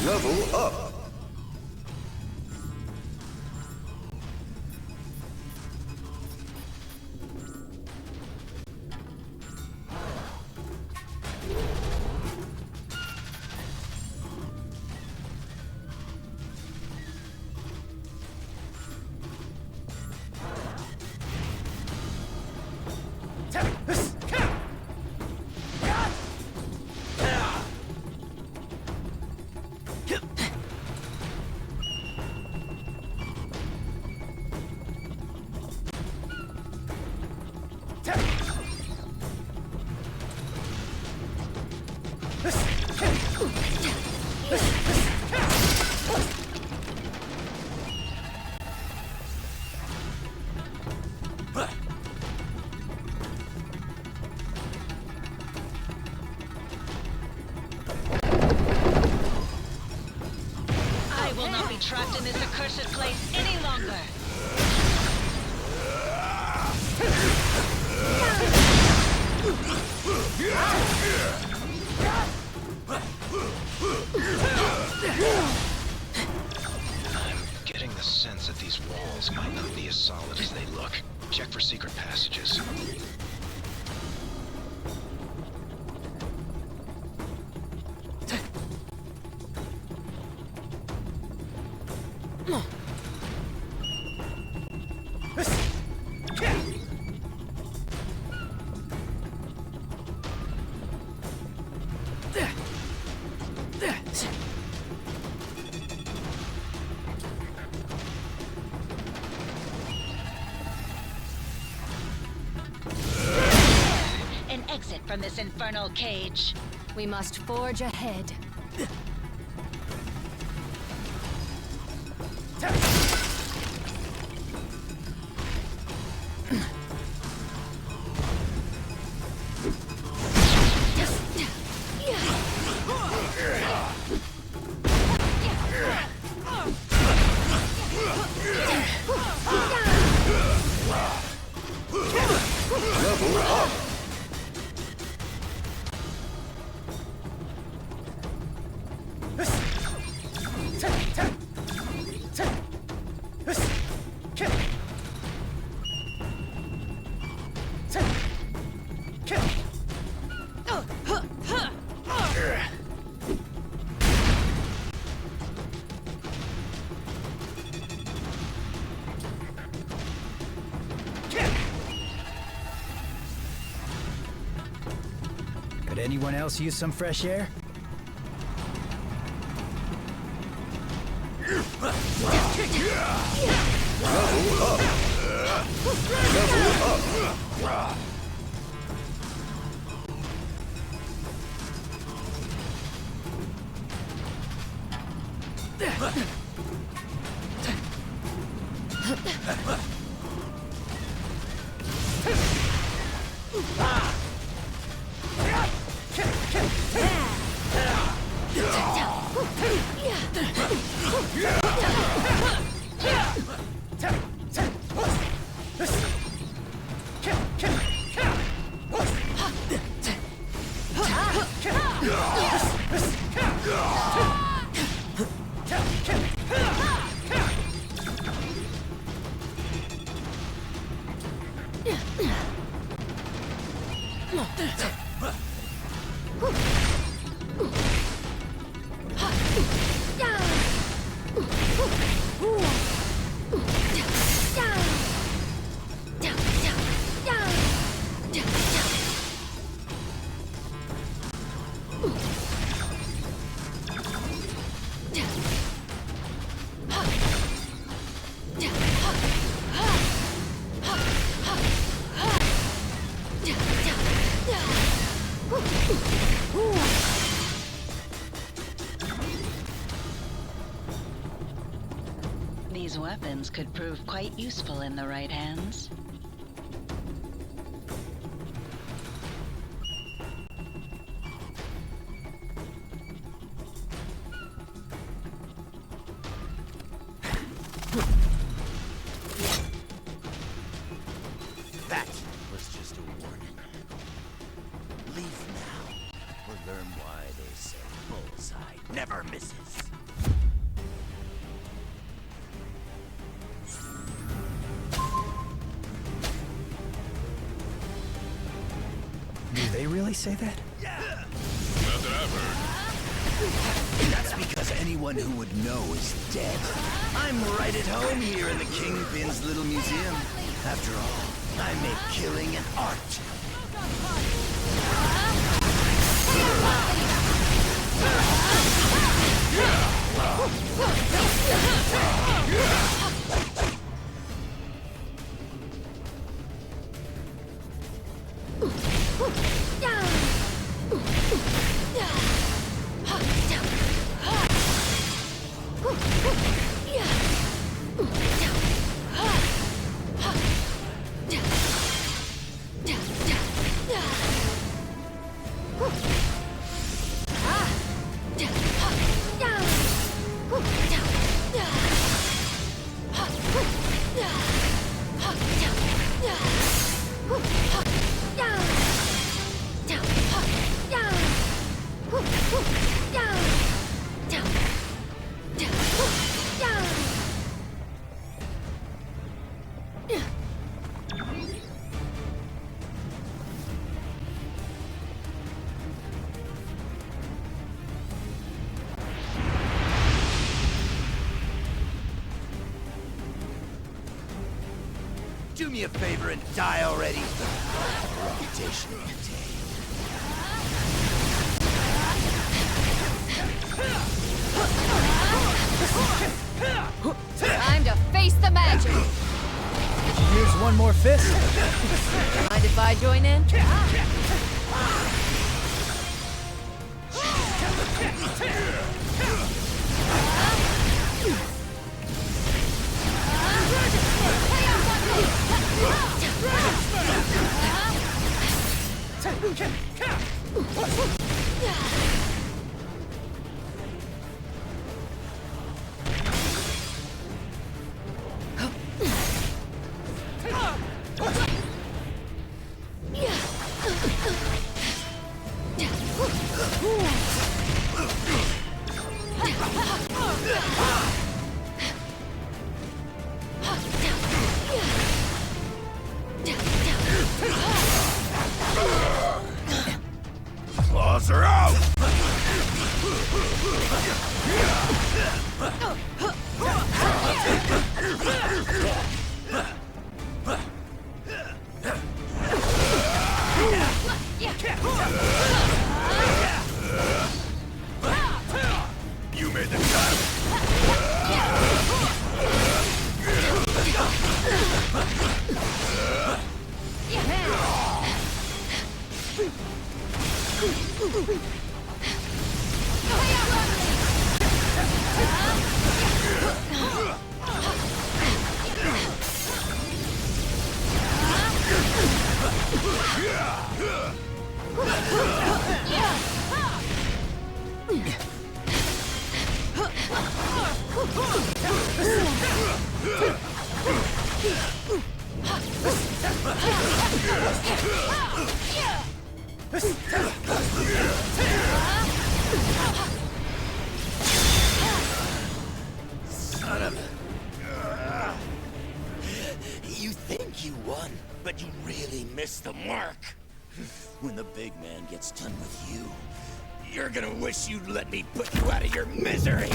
Level up! I will not be be trapped in this accursed place any longer. I'm getting the sense that these walls might not be as solid as they look. Check for secret passages. An exit from this infernal cage. We must forge ahead. Level up! Could anyone else use some fresh air? Level up! Level up! These weapons could prove quite useful in the right hands. That was just a warning. Leave now, or learn why they say bullseye never misses. Do they really say that? Not that I've heard. That's because anyone who would know is dead. I'm right at home here in the Kingpin's little museum. After all, I make killing an art. Do me a favor and die already. A reputation to maintain. Time to face the magic! Here's one more fist. Mind if I join in? Claws are out! You made the cut! Son of a... You think you won, but you really missed the mark. When the big man gets done with you, you're gonna wish you'd let me put you out of your misery.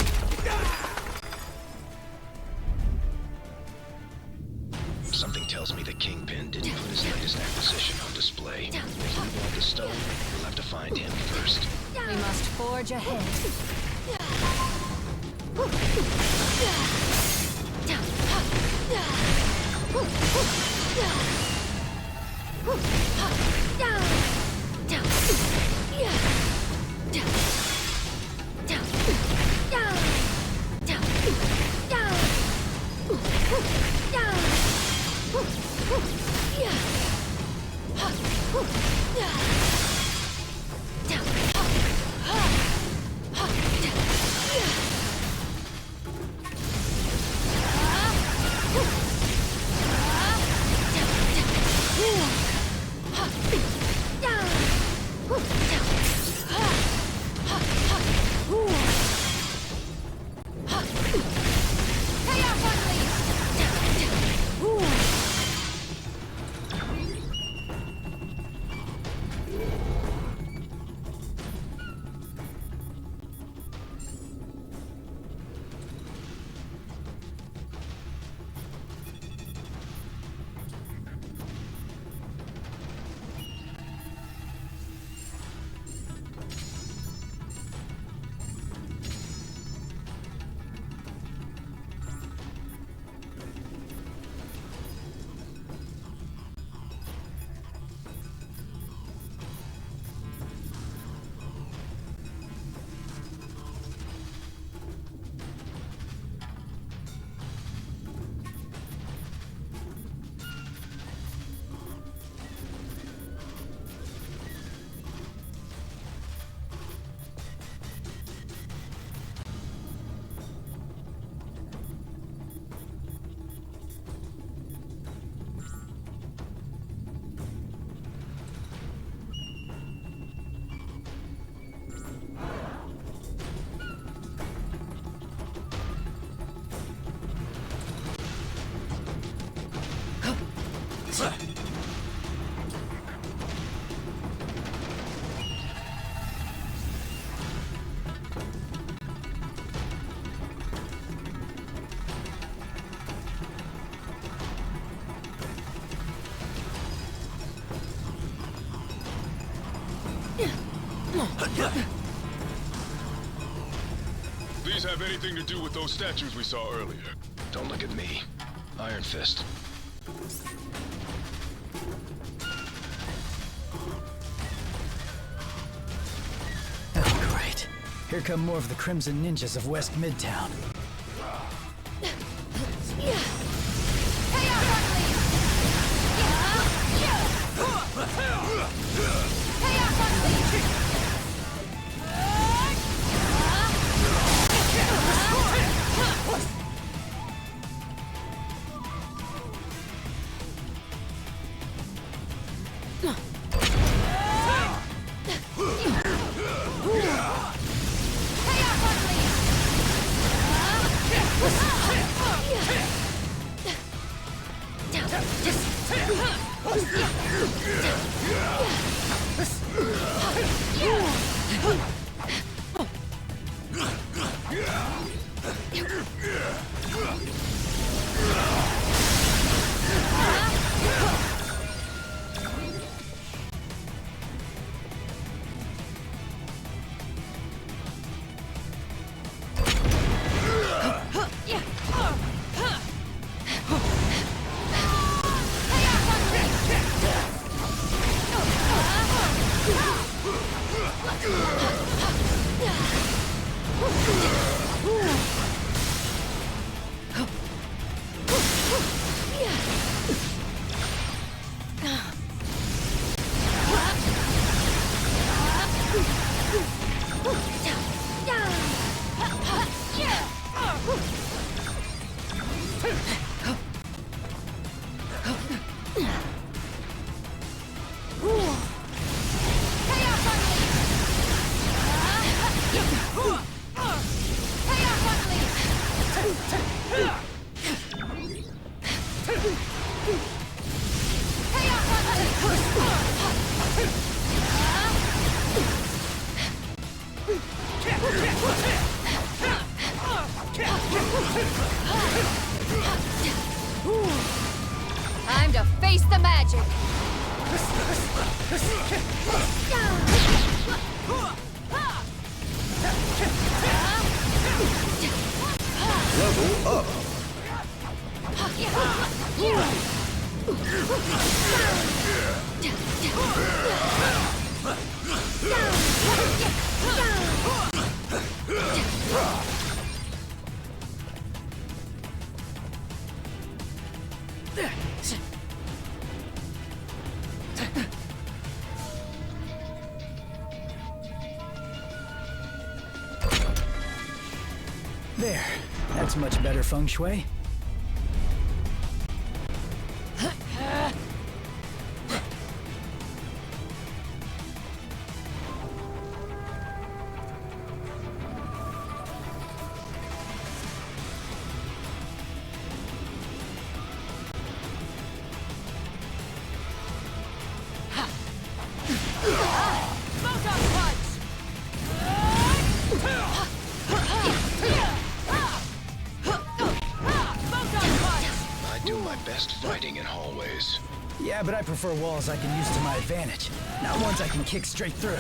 Something tells me the Kingpin didn't put his latest acquisition on display. If we want the stone, we'll have to find him first. We must forge ahead. These have anything to do with those statues we saw earlier? Don't look at me. Iron Fist. Oh, great. Here come more of the Crimson Ninjas of West Midtown. Time to face the magic! Level up! There. That's much better feng shui. Fighting in hallways. Yeah, but I prefer walls I can use to my advantage, not ones I can kick straight through.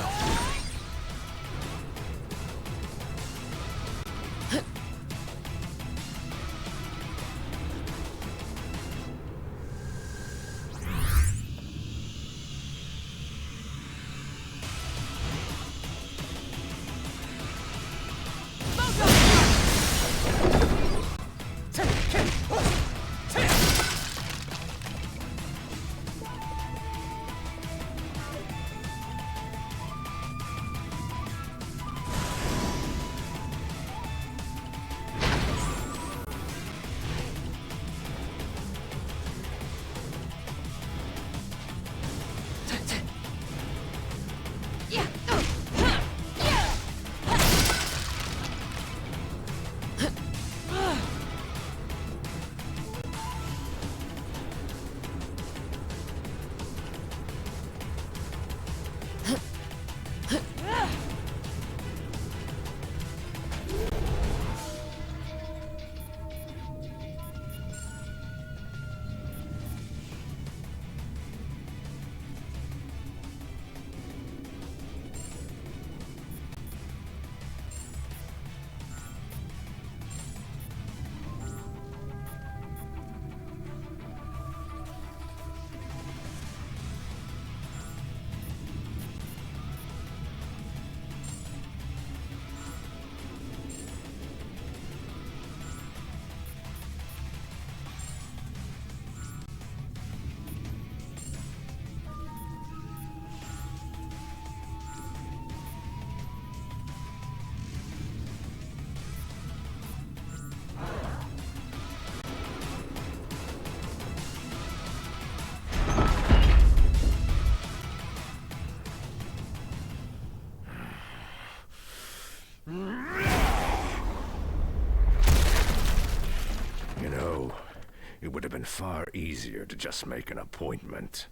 It would have been far easier to just make an appointment.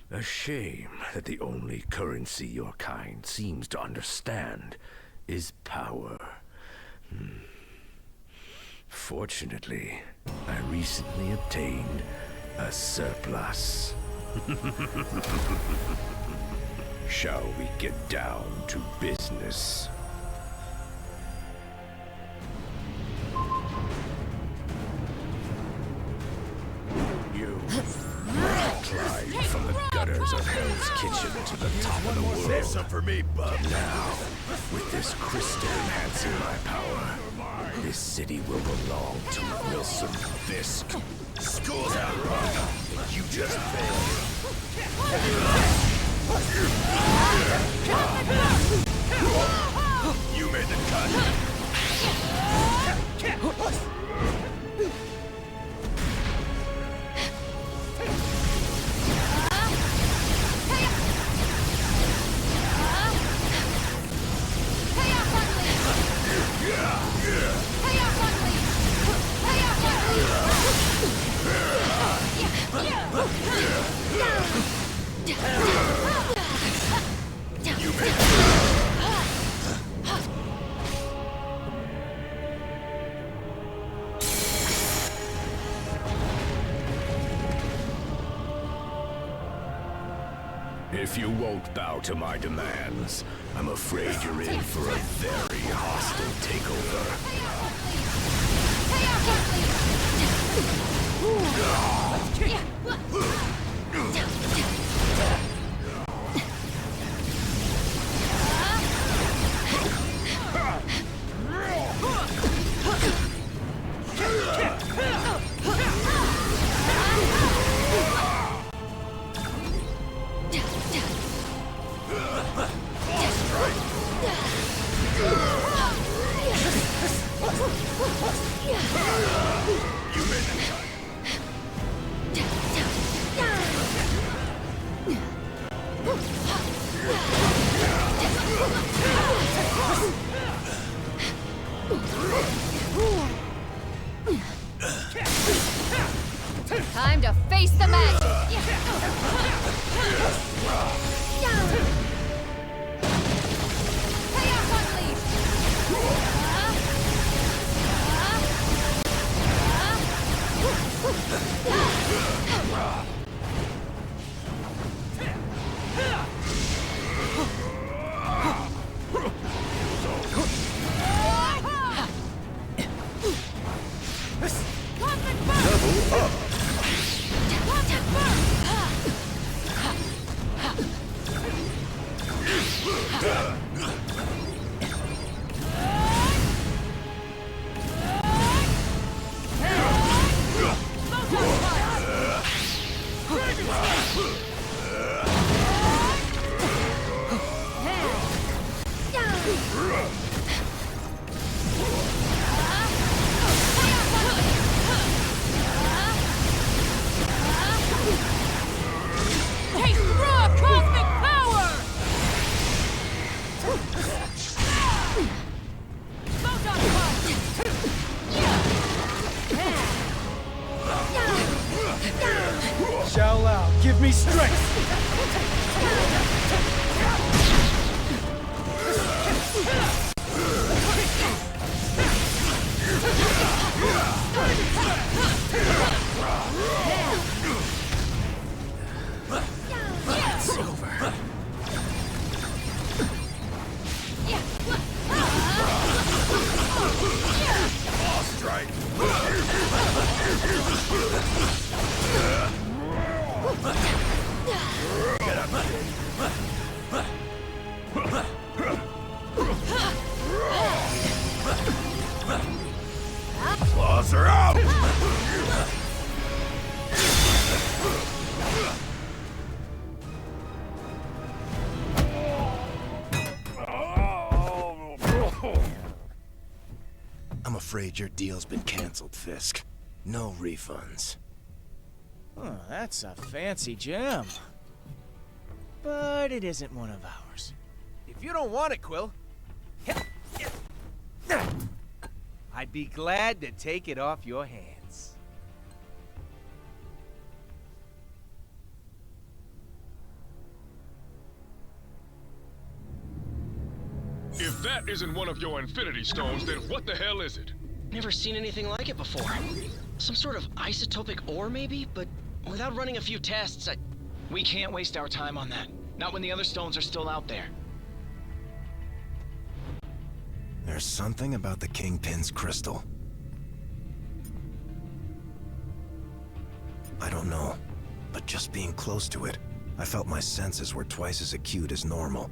A shame that the only currency your kind seems to understand is power. Fortunately, I recently obtained a surplus. Shall we get down to business? You climbed from the gutters of Hell's Kitchen to the top of the world. Save some for me, bub. Now, with this crystal enhancing my power, this city will belong to Wilson Fisk. School's out, Rock. You just failed. You made the cut. If you won't bow to my demands, I'm afraid you're in for a very hostile takeover. Time to face the magic! Chaos Level up. Take raw cosmic power! Photon punch! Shout out, give me strength! It's over. Strike. Get up. Claws are out. I'm afraid your deal's been canceled, Fisk. No refunds. Oh, that's a fancy gem. But it isn't one of ours. If if you don't want it, Quill, I'd be glad to take it off your hands. If that isn't one of your Infinity Stones, then what the hell is it? Never seen anything like it before. Some sort of isotopic ore, maybe? But without running a few tests, We can't waste our time on that. Not when the other stones are still out there. There's something about the Kingpin's crystal. I don't know, but just being close to it, I felt my senses were twice as acute as normal.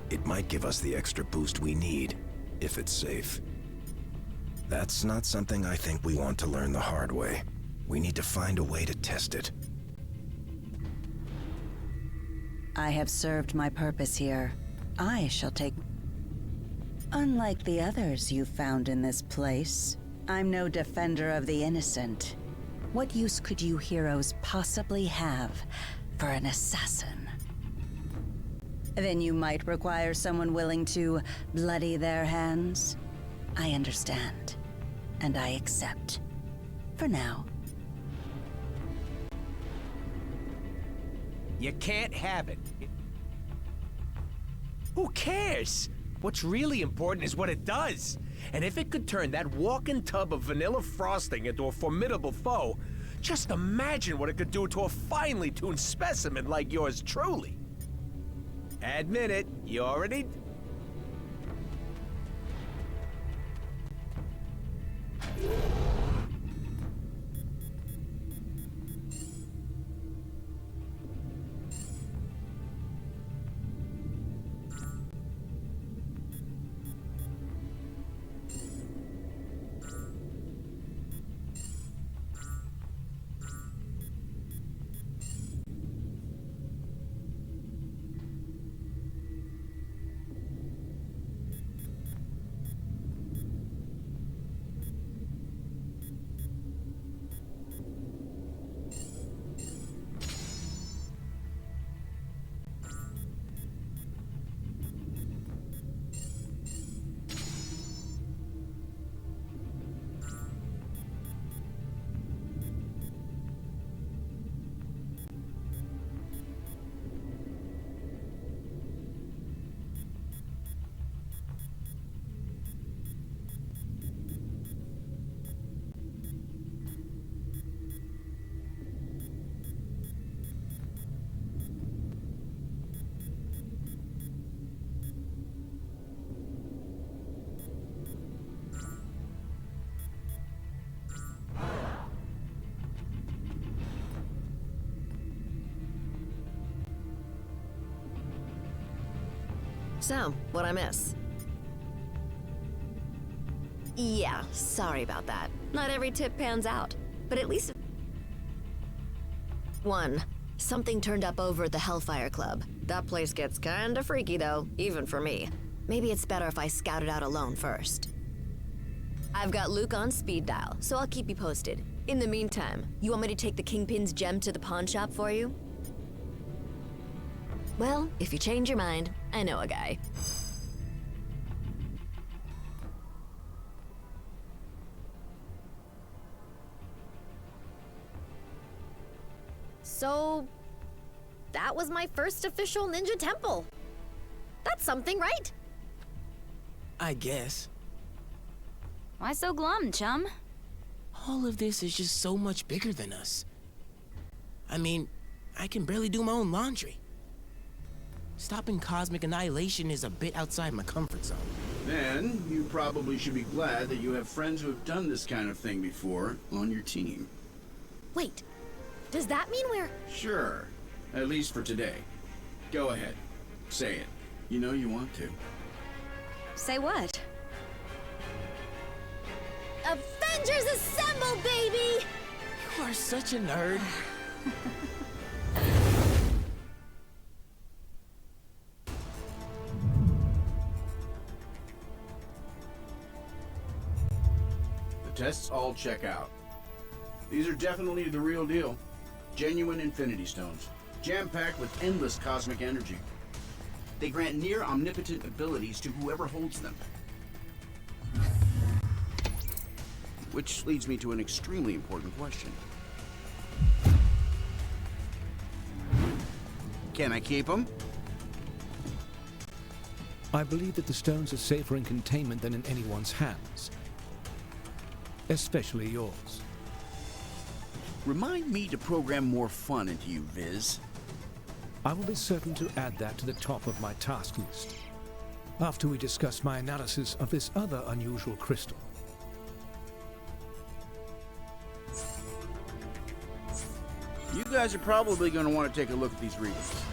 It might give us the extra boost we need, if it's safe. That's not something I think we want to learn the hard way. We need to find a way to test it. I have served my purpose here. I shall take... Unlike the others you found in this place, I'm no defender of the innocent. What use could you heroes possibly have for an assassin? Then you might require someone willing to bloody their hands. I understand, and I accept. For now. You can't have it. Who cares? What's really important is what it does. And if it could turn that walking tub of vanilla frosting into a formidable foe, just imagine what it could do to a finely tuned specimen like yours truly. Admit it, you already... So, what'd I miss? Yeah, sorry about that. Not every tip pans out, but at least... 1. Something turned up over at the Hellfire Club. That place gets kinda freaky though, even for me. Maybe it's better if I scout it out alone first. I've got Luke on speed dial, so I'll keep you posted. In the meantime, you want me to take the Kingpin's gem to the pawn shop for you? Well, if you change your mind, I know a guy. So, that was my first official ninja temple. That's something, right? I guess. Why so glum, chum? All of this is just so much bigger than us. I mean, I can barely do my own laundry. Stopping cosmic annihilation is a bit outside my comfort zone. Then, you probably should be glad that you have friends who have done this kind of thing before on your team. Wait, does that mean we're... Sure, at least for today. Go ahead, say it. You know you want to. Say what? Avengers Assemble, baby! You are such a nerd. The tests all check out. These are definitely the real deal. Genuine Infinity Stones, jam-packed with endless cosmic energy. They grant near omnipotent abilities to whoever holds them. Which leads me to an extremely important question. Can I keep them? I believe that the stones are safer in containment than in anyone's hands. Especially yours. Remind me to program more fun into you, Viz. I will be certain to add that to the top of my task list, after we discuss my analysis of this other unusual crystal. You guys are probably going to want to take a look at these readings.